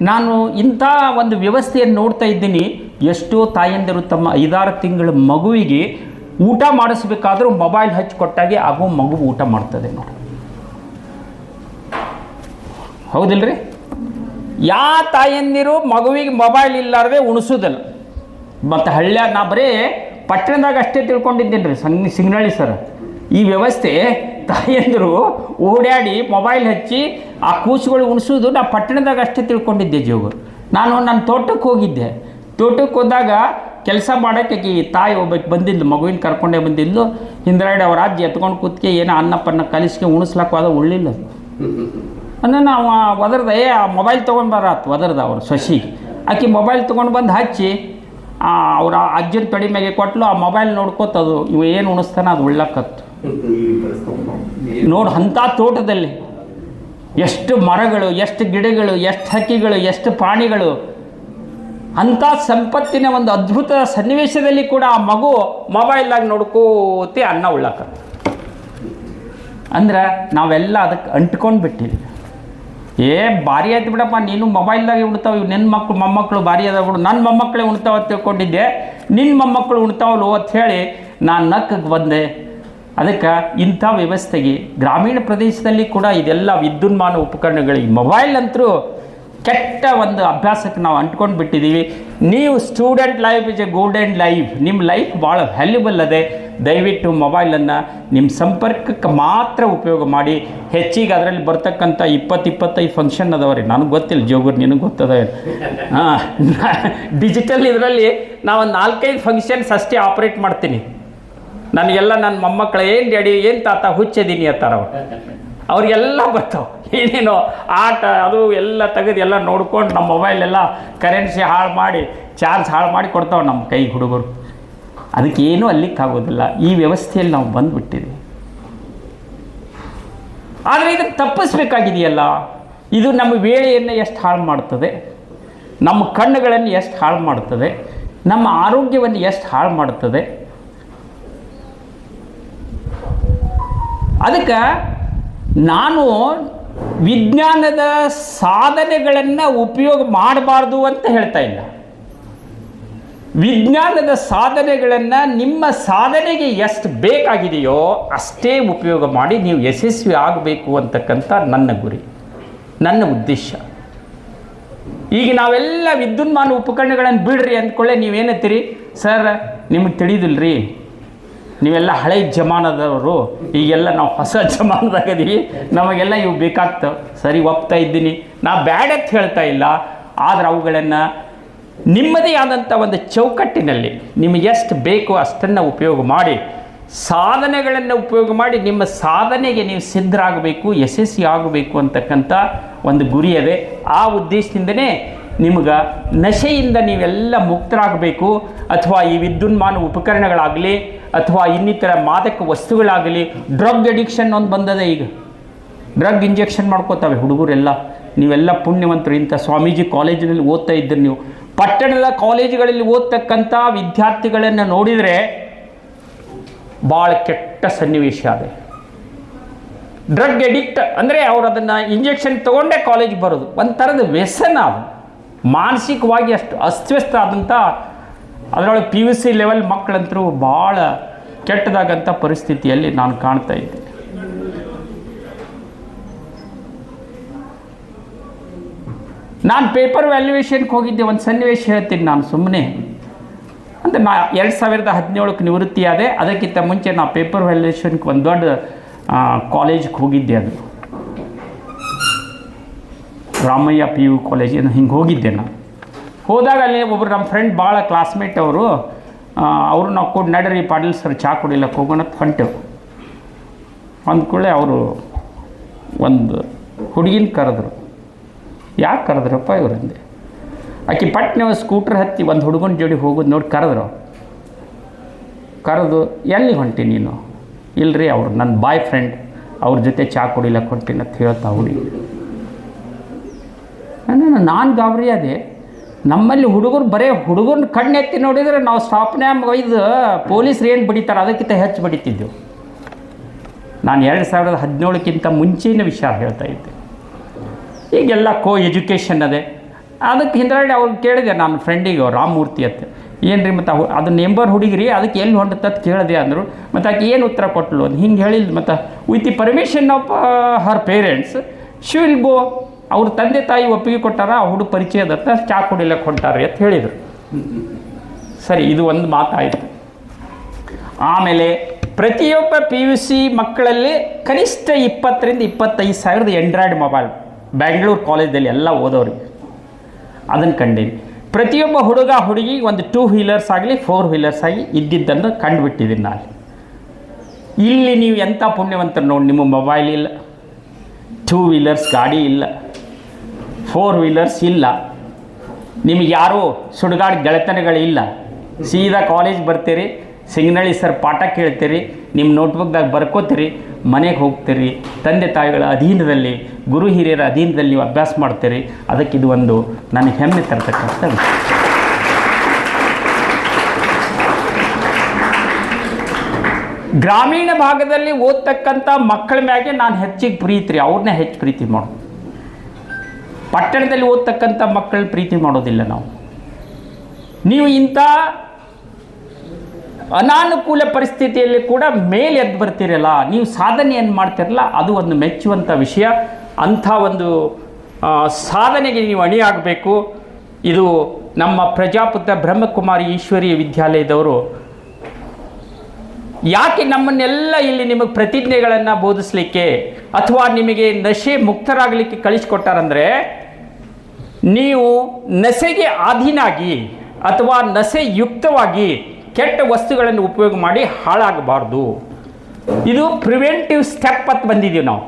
ನಾನು ಇಂಥ ಒಂದು ವ್ಯವಸ್ಥೆಯನ್ನು ನೋಡ್ತಾ ಇದ್ದೀನಿ. ಎಷ್ಟೋ ತಾಯಂದಿರು ತಮ್ಮ 5-6 ತಿಂಗಳ ಮಗುವಿಗೆ ಊಟ ಮಾಡಿಸ್ಬೇಕಾದ್ರೂ ಮೊಬೈಲ್ ಹಚ್ಚಿಕೊಟ್ಟಾಗೆ ಆಗೋ ಮಗು ಊಟ ಮಾಡ್ತದೆ ನೋಡಿ. ಹೌದಿಲ್ರಿ? ಯಾವ ತಾಯಂದಿರು ಮಗುವಿಗೆ ಮೊಬೈಲ್ ಇಲ್ಲಾರದೆ ಉಣಿಸೋದಿಲ್ಲ. ಮತ್ತು ಹಳ್ಳ್ಯಾಗ ನಾ ಬರೀ ಪಟ್ಟಣದಾಗ ಅಷ್ಟೇ ತಿಳ್ಕೊಂಡಿದ್ದೇನೆ ರೀ ಸಿಂಗನಳ್ಳಿ ಸರ್. ಈ ವ್ಯವಸ್ಥೆ ತಾಯಂದಿರು ಓಡಾಡಿ ಮೊಬೈಲ್ ಹಚ್ಚಿ ಆ ಕೂಸುಗಳು ಉಣಿಸೋದು ನಾ ಪಟ್ಟಣದಾಗ ಅಷ್ಟೇ ತಿಳ್ಕೊಂಡಿದ್ದೆ ಜೀವ. ನಾನು ನನ್ನ ತೋಟಕ್ಕೆ ಹೋಗಿದ್ದೆ. ತೋಟಕ್ಕೆ ಹೋದಾಗ ಕೆಲಸ ಮಾಡೋಕ್ಕೆ ಆಕಿ ತಾಯಿ ಒಬ್ಬಕ್ಕೆ ಬಂದಿದ್ದು, ಮಗುವಿನ ಕರ್ಕೊಂಡೇ ಬಂದಿದ್ದು. ಹಿಂದ್ಗಡೆ ಅವ್ರ ಅಜ್ಜಿ ಎತ್ಕೊಂಡು ಕೂತ್ಕೆ ಏನೋ ಅನ್ನಪ್ಪನ್ನ ಕಲಿಸ್ಕೆ ಉಣಿಸ್ಲಾಕ ಹೋದ, ಉಳ್ಳಿಲ್ಲ. ಅಂದ್ರೆ ನಾವು ಒದರ್ದ ಆ ಮೊಬೈಲ್ ತೊಗೊಂಡು ಬರತ್ತು ಒದರ್ದ ಅವ್ರು ಸೊಸಿಗೆ. ಆಕೆ ಮೊಬೈಲ್ ತೊಗೊಂಡು ಬಂದು ಹಚ್ಚಿ ಅವ್ರ ಅಜ್ಜನ ತೊಡಿ ಮ್ಯಾಗೆ ಕೊಟ್ಲು. ಆ ಮೊಬೈಲ್ ನೋಡ್ಕೋತದು ಇವು ಏನು ಉಣಿಸ್ತಾನ ಅದು ಉಳ್ಳಕ್ಕತ್ತು. ನೋಡು, ಅಂಥ ತೋಟದಲ್ಲಿ ಎಷ್ಟು ಮರಗಳು, ಎಷ್ಟು ಗಿಡಗಳು, ಎಷ್ಟು ಹಕ್ಕಿಗಳು, ಎಷ್ಟು ಪ್ರಾಣಿಗಳು, ಅಂಥ ಸಂಪತ್ತಿನ ಒಂದು ಅದ್ಭುತ ಸನ್ನಿವೇಶದಲ್ಲಿ ಕೂಡ ಆ ಮಗು ಮೊಬೈಲಾಗಿ ನೋಡ್ಕೋತಿ ಅನ್ನ ಉಳ್ಳಕ್ಕತ್ತು. ಅಂದ್ರೆ ನಾವೆಲ್ಲ ಅದಕ್ಕೆ ಅಂಟ್ಕೊಂಡು ಬಿಟ್ಟಿವಿ. ಭಾರಿ ಆಯ್ತು ಬಿಡಪ್ಪ, ನೀನು ಮೊಬೈಲ್ದಾಗೆ ಉಣ್ತಾವೆ, ಇವು ನಿನ್ನ ಮಕ್ಕಳು ಮೊಮ್ಮಕ್ಕಳು ಭಾರಿ ಅದ ಬಿಡು, ನನ್ನ ಮೊಮ್ಮಕ್ಕಳೇ ಉಣ್ತಾವ ಅಂತ ತಿಳ್ಕೊಂಡಿದ್ದೆ, ನಿನ್ನ ಮೊಮ್ಮಕ್ಕಳು ಉಣ್ತಾವಲ್ಲ ಅಂತ ಹೇಳಿ ನಾನು ನಕ್ಕಕ್ಕೆ ಬಂದೆ. ಅದಕ್ಕೆ ಇಂಥ ವ್ಯವಸ್ಥೆಗೆ ಗ್ರಾಮೀಣ ಪ್ರದೇಶದಲ್ಲಿ ಕೂಡ ಇದೆಲ್ಲ ವಿದ್ಯುನ್ಮಾನ ಉಪಕರಣಗಳಿಗೆ ಮೊಬೈಲ್ ಅಂತರೂ ಕೆಟ್ಟ ಒಂದು ಅಭ್ಯಾಸಕ್ಕೆ ನಾವು ಅಂಟ್ಕೊಂಡು ಬಿಟ್ಟಿದ್ದೀವಿ. ನೀವು student life is A golden life, ನಿಮ್ಮ ಲೈಫ್ ಭಾಳ ವ್ಯಾಲ್ಯೂಬಲ್ ಅದೇ. ದಯವಿಟ್ಟು ಮೊಬೈಲನ್ನು ನಿಮ್ಮ ಸಂಪರ್ಕಕ್ಕೆ ಮಾತ್ರ ಉಪಯೋಗ ಮಾಡಿ. ಹೆಚ್ಚಿಗೆ ಅದರಲ್ಲಿ ಬರ್ತಕ್ಕಂಥ 20-25 ಫಂಕ್ಷನ್ ಅದಾವ್ರಿ, ನನಗೆ ಗೊತ್ತಿಲ್ಲ ಜೋಗುರ್, ನಿನಗೆ ಗೊತ್ತದ. ಡಿಜಿಟಲ್ ಇದರಲ್ಲಿ ನಾವು ಒಂದು 4-5 ಫಂಕ್ಷನ್ಸ್ ಅಷ್ಟೇ ಆಪ್ರೇಟ್ ಮಾಡ್ತೀನಿ. ನನಗೆಲ್ಲ ನನ್ನ ಮೊಮ್ಮಕ್ಕಳು ಏನು ಡ್ಯಾಡಿ ಏನು ತಾತ ಹುಚ್ಚಿದ್ದೀನಿ ಅಂತಾರೆ ಅವ್ರಿಗೆಲ್ಲ ಬರ್ತಾವೆ. ಏನೇನೋ ಆಟ ಅದು ಎಲ್ಲ ತೆಗೆದು ಎಲ್ಲ ನೋಡ್ಕೊಂಡು ನಮ್ಮ ಮೊಬೈಲೆಲ್ಲ ಕರೆನ್ಸಿ ಹಾಳು ಮಾಡಿ ಚಾರ್ಜ್ ಹಾಳು ಮಾಡಿ ಕೊಡ್ತಾವೆ ನಮ್ಮ ಕೈಗೆ ಹುಡುಗರು. ಅದಕ್ಕೇನೂ ಅಲ್ಲಿಕ್ಕಾಗೋದಿಲ್ಲ. ಈ ವ್ಯವಸ್ಥೆಯಲ್ಲಿ ನಾವು ಬಂದುಬಿಟ್ಟಿದ್ದೀವಿ. ಆದರೆ ಇದನ್ನು ತಪ್ಪಿಸ್ಬೇಕಾಗಿದೆಯಲ್ಲ. ಇದು ನಮ್ಮ ವೇಳೆಯನ್ನು ಎಷ್ಟು ಹಾಳು ಮಾಡ್ತದೆ, ನಮ್ಮ ಕಣ್ಣುಗಳನ್ನು ಎಷ್ಟು ಹಾಳು ಮಾಡ್ತದೆ, ನಮ್ಮ ಆರೋಗ್ಯವನ್ನು ಎಷ್ಟು ಹಾಳು ಮಾಡ್ತದೆ. ಅದಕ್ಕೆ ನಾನು ವಿಜ್ಞಾನದ ಸಾಧನೆಗಳನ್ನು ಉಪಯೋಗ ಮಾಡಬಾರ್ದು ಅಂತ ಹೇಳ್ತಾ ಇಲ್ಲ. ವಿಜ್ಞಾನದ ಸಾಧನೆಗಳನ್ನು ನಿಮ್ಮ ಸಾಧನೆಗೆ ಎಷ್ಟು ಬೇಕಾಗಿದೆಯೋ ಅಷ್ಟೇ ಉಪಯೋಗ ಮಾಡಿ ನೀವು ಯಶಸ್ವಿ ಆಗಬೇಕು ಅಂತಕ್ಕಂಥ ನನ್ನ ಗುರಿ, ನನ್ನ ಉದ್ದೇಶ. ಈಗ ನಾವೆಲ್ಲ ವಿದ್ಯುನ್ಮಾನ ಉಪಕರಣಗಳನ್ನು ಬಿಡ್ರಿ ಅಂದ್ಕೊಳ್ಳೆ ನೀವೇನತ್ತೀರಿ, ಸರ್ ನಿಮಗೆ ತಿಳಿದಿಲ್ಲರಿ, ನೀವೆಲ್ಲ ಹಳೆ ಜಮಾನದವರು, ಈಗೆಲ್ಲ ನಾವು ಹೊಸ ಜಮಾನದಾಗದೀವಿ, ನಮಗೆಲ್ಲ ಇವು ಬೇಕಾಗ್ತವೆ. ಸರಿ, ಒಪ್ತಾ ಇದ್ದೀನಿ, ನಾ ಬ್ಯಾಡ್ ಅಂತ ಹೇಳ್ತಾ ಇಲ್ಲ. ಆದರೆ ಅವುಗಳನ್ನು ನಿಮ್ಮದೇ ಆದಂಥ ಒಂದು ಚೌಕಟ್ಟಿನಲ್ಲಿ ನಿಮಗೆ ಎಷ್ಟು ಬೇಕೋ ಅಷ್ಟನ್ನು ಉಪಯೋಗ ಮಾಡಿ, ಸಾಧನೆಗಳನ್ನು ಉಪಯೋಗ ಮಾಡಿ ನಿಮ್ಮ ಸಾಧನೆಗೆ ನೀವು ಸಿದ್ಧರಾಗಬೇಕು, ಯಶಸ್ವಿ ಆಗಬೇಕು ಅಂತಕ್ಕಂಥ ಒಂದು ಗುರಿ ಇದೆ. ಆ ಉದ್ದೇಶದಿಂದನೇ ನಿಮ್ಗೆ ನಶೆಯಿಂದ ನೀವೆಲ್ಲ ಮುಕ್ತರಾಗಬೇಕು. ಅಥವಾ ಈ ವಿದ್ಯುನ್ಮಾನ ಉಪಕರಣಗಳಾಗಲಿ ಅಥವಾ ಇನ್ನಿತರ ಮಾದಕ ವಸ್ತುಗಳಾಗಲಿ, ಡ್ರಗ್ ಅಡಿಕ್ಷನ್ ಒಂದು ಬಂದದೆ. ಈಗ ಡ್ರಗ್ ಇಂಜೆಕ್ಷನ್ ಮಾಡ್ಕೋತಾವೆ ಹುಡುಗರೆಲ್ಲ. ನೀವೆಲ್ಲ ಪುಣ್ಯವಂತರು, ಇಂಥ ಸ್ವಾಮೀಜಿ ಕಾಲೇಜಿನಲ್ಲಿ ಓದ್ತಾ ಇದ್ದರು. ನೀವು ಪಟ್ಟಣದ ಕಾಲೇಜುಗಳಲ್ಲಿ ಓದ್ತಕ್ಕಂಥ ವಿದ್ಯಾರ್ಥಿಗಳನ್ನು ನೋಡಿದರೆ ಭಾಳ ಕೆಟ್ಟ ಸನ್ನಿವೇಶ ಅದೇ. ಡ್ರಗ್ ಎಡಿಕ್ಟ್ ಅಂದರೆ ಅವರು ಅದನ್ನು ಇಂಜೆಕ್ಷನ್ ತೊಗೊಂಡೇ ಕಾಲೇಜಿಗೆ ಬರೋದು, ಒಂಥರದ ವ್ಯಸನ. ಅದು ಮಾನಸಿಕವಾಗಿ ಅಷ್ಟು ಅಸ್ತವ್ಯಸ್ತ ಆದಂಥ, ಅದರೊಳಗೆ PUC ಲೆವೆಲ್ ಮಕ್ಕಳಂತರೂ ಭಾಳ ಕೆಟ್ಟದಾಗಂಥ ಪರಿಸ್ಥಿತಿಯಲ್ಲಿ ನಾನು ಕಾಣ್ತಾ ಇದ್ದೇನೆ. ನಾನು ಪೇಪರ್ ವ್ಯಾಲ್ಯೂಯೇಷನ್ಗೆ ಹೋಗಿದ್ದೆ. ಒಂದು ಸನ್ನಿವೇಶ ಹೇಳ್ತೀನಿ ನಾನು ಸುಮ್ಮನೆ. ಅಂದರೆ ನಾ 2017ಕ್ಕೆ ನಿವೃತ್ತಿ ಆದೆ. ಅದಕ್ಕಿಂತ ಮುಂಚೆ ನಾ ಪೇಪರ್ ವ್ಯಾಲ್ಯೂಯೇಷನ್ಗೆ ಒಂದು ದೊಡ್ಡ ಕಾಲೇಜ್ಗೆ ಹೋಗಿದ್ದೆ. ಅದು ರಾಮಯ್ಯ PU ಕಾಲೇಜ್ ಹಿಂಗೆ ಹೋಗಿದ್ದೆ ನಾನು. ಹೋದಾಗ ಅಲ್ಲಿ ಒಬ್ಬರು ನಮ್ಮ ಫ್ರೆಂಡ್ ಭಾಳ ಕ್ಲಾಸ್ಮೇಟ್ ಅವರು ನಾವು ಕೂಡ ನಡ್ರಿ ಪಾಟೀಲ್ ಸರ್ ಚಹಾ ಕುಡಿಲಕ್ಕೆ ಹೋಗೋಣ ಹೊಂಟೆವು. ಅಂದ್ಕೊಳ್ಳೆ ಅವರು ಒಂದು ಹುಡುಗಿನ ಕರೆದ್ರು. ಯಾಕೆ ಕರೆದ್ರಪ್ಪ ಇವರಂದೆ. ಆಕೆ ಪಟ್ನೆ ಸ್ಕೂಟ್ರ್ ಹತ್ತಿ ಒಂದು ಹುಡುಗನ ಜೋಡಿ ಹೋಗೋದು ನೋಡಿ ಕರೆದ್ರು. ಎಲ್ಲಿ ಹೊಂಟಿ ನೀನು? ಇಲ್ಲರಿ, ಅವ್ರು ನನ್ನ ಬಾಯ್ ಫ್ರೆಂಡ್, ಅವ್ರ ಜೊತೆ ಚಹಾ ಕುಡಿಲಕ್ಕೆ ಹೊಂಟಿನ ಅಂತ ಹೇಳ್ತಾ ಹುಡುಗಿ. ನಾನು ಗಾಬರಿ ಅದೇ. ನಮ್ಮಲ್ಲಿ ಹುಡುಗರು ಬರೀ ಹುಡುಗರನ್ನ ಕಣ್ಣೆತ್ತಿ ನೋಡಿದರೆ ನಾವು ಸ್ಟಾಪ್ನ್ಯಾಗ ಒಯ್ದು ಪೊಲೀಸ್ರು ಏನು ಬಡಿತಾರೆ ಅದಕ್ಕಿಂತ ಹೆಚ್ಚು ಬಡಿತಿದ್ದೆವು. ನಾನು 2017ಕ್ಕಿಂತ ಮುಂಚಿನ ವಿಷಯ ಹೇಳ್ತಾ ಇದ್ದೆ. ಈಗೆಲ್ಲ ಎಜುಕೇಷನ್ ಅದೇ. ಅದಕ್ಕೆ ಹಿಂದ್ಗಡೆ ಅವ್ರು ಕೇಳಿದೆ ನಾನು ಫ್ರೆಂಡಿಗೆ, ರಾಮಮೂರ್ತಿ ಅಂತ, ಏನು ರೀ ಮತ್ತು ಅದು ನೆಂಬರ್ ಹುಡುಗಿರಿ, ಅದಕ್ಕೆ ಎಲ್ಲಿ ಹೊಂಟತ್ತ ಕೇಳಿದೆ ಅಂದರು. ಮತ್ತು ಆಕೆ ಏನು ಉತ್ತರ ಕೊಟ್ಟಳು ಅಂತ ಹಿಂಗೆ ಹೇಳಿಲ್ಲ. ಮತ್ತು with the permission of her parents she will go. ಅವ್ರ ತಂದೆ ತಾಯಿ ಒಪ್ಪಿಗೆ ಕೊಟ್ಟಾರ, ಆ ಹುಡುಗ ಪರಿಚಯದತ್ತ ಚಾ ಕುಡಿಲಕ್ಕೆ ಹೊಂಟಾರೆ ಅಂತ ಹೇಳಿದರು. ಸರಿ, ಇದು ಒಂದು ಮಾತಾಯಿತು. ಆಮೇಲೆ ಪ್ರತಿಯೊಬ್ಬ PUC ಮಕ್ಕಳಲ್ಲಿ ಕನಿಷ್ಠ 20,000 to 25,000 ಆಂಡ್ರಾಯ್ಡ್ ಮೊಬೈಲ್ ಬೆಂಗಳೂರು ಕಾಲೇಜಲ್ಲಿ ಎಲ್ಲ ಓದೋರಿಗೆ ಅದನ್ನು ಕಂಡೀನಿ. ಪ್ರತಿಯೊಬ್ಬ ಹುಡುಗ ಹುಡುಗಿ ಒಂದು 2 ವೀಲರ್ಸ್ ಆಗಲಿ 4 ವೀಲರ್ಸ್ ಆಗಿ ಇದ್ದಿದ್ದನ್ನು ಕಂಡುಬಿಟ್ಟಿದ್ದೀನಿ ನಾನು. ಇಲ್ಲಿ ನೀವು ಎಂಥ ಪುಣ್ಯವಂತರು ನೋಡಿ, ನಿಮ್ಮ ಮೊಬೈಲ್ ಇಲ್ಲ, 2 ವೀಲರ್ಸ್ ಗಾಡಿ ಇಲ್ಲ, 4 ವೀಲರ್ಸ್ ಇಲ್ಲ, ನಿಮಗೆ ಯಾರೂ ಸುಡುಗಾಡು ಗೆಳೆತನಗಳಿಲ್ಲ. ಸೀದಾ ಕಾಲೇಜ್ ಬರ್ತೀರಿ, ಸಿಂಗನಳ್ಳಿ ಸರ್ ಪಾಠ ಕೇಳ್ತೀರಿ, ನಿಮ್ಮ ನೋಟ್ಬುಕ್ದಾಗ ಬರ್ಕೋತೀರಿ, ಮನೆಗೆ ಹೋಗ್ತೀರಿ, ತಂದೆ ತಾಯಿಗಳ ಅಧೀನದಲ್ಲಿ, ಗುರು ಹಿರಿಯರ ಅಧೀನದಲ್ಲಿ ನೀವು ಅಭ್ಯಾಸ ಮಾಡ್ತೀರಿ. ಅದಕ್ಕೆ ಇದು ಒಂದು ನನಗೆ ಹೆಮ್ಮೆ ತರ್ತಕ್ಕಂಥ ವಿಷಯ. ಗ್ರಾಮೀಣ ಭಾಗದಲ್ಲಿ ಓದ್ತಕ್ಕಂಥ ಮಕ್ಕಳ ಮ್ಯಾಗೆ ನಾನು ಹೆಚ್ಚಿಗೆ ಪ್ರೀತಿ ರೀ, ಅವ್ರನ್ನೇ ಹೆಚ್ಚು ಪ್ರೀತಿ ಮಾಡೋದು. ಪಟ್ಟಣದಲ್ಲಿ ಓದ್ತಕ್ಕಂಥ ಮಕ್ಕಳನ್ನ ಪ್ರೀತಿ ಮಾಡೋದಿಲ್ಲ ನಾವು. ನೀವು ಇಂಥ ಅನಾನುಕೂಲ ಪರಿಸ್ಥಿತಿಯಲ್ಲಿ ಕೂಡ ಮೇಲೆ ಎದ್ದು ಬರ್ತೀರಲ್ಲ, ನೀವು ಸಾಧನೆಯನ್ನು ಮಾಡ್ತಿರಲ್ಲ, ಅದು ಒಂದು ಮೆಚ್ಚುವಂಥ ವಿಷಯ. ಅಂಥ ಒಂದು ಸಾಧನೆಗೆ ನೀವು ಅಣಿಯಾಗಬೇಕು. ಇದು ನಮ್ಮ ಪ್ರಜಾಪುತ್ರ ಬ್ರಹ್ಮಕುಮಾರಿ ಈಶ್ವರೀಯ ವಿದ್ಯಾಲಯದವರು ಯಾಕೆ ನಮ್ಮನ್ನೆಲ್ಲ ಇಲ್ಲಿ ನಿಮಗೆ ಪ್ರತಿಜ್ಞೆಗಳನ್ನು ಬೋಧಿಸಲಿಕ್ಕೆ ಅಥವಾ ನಿಮಗೆ ನಶೆ ಮುಕ್ತರಾಗಲಿಕ್ಕೆ ಕಳಿಸ್ಕೊಟ್ಟಾರಂದರೆ, ನೀವು ನಶೆಗೆ ಅಧೀನಾಗಿ ಅಥವಾ ನಶೆಯುಕ್ತವಾಗಿ ಕೆಟ್ಟ ವಸ್ತುಗಳನ್ನು ಉಪಯೋಗ ಮಾಡಿ ಹಾಳಾಗಬಾರ್ದು. ಇದು ಪ್ರಿವೆಂಟಿವ್ ಸ್ಟೆಪ್ ಅಂತ ಬಂದಿದ್ದೀವಿ ನಾವು.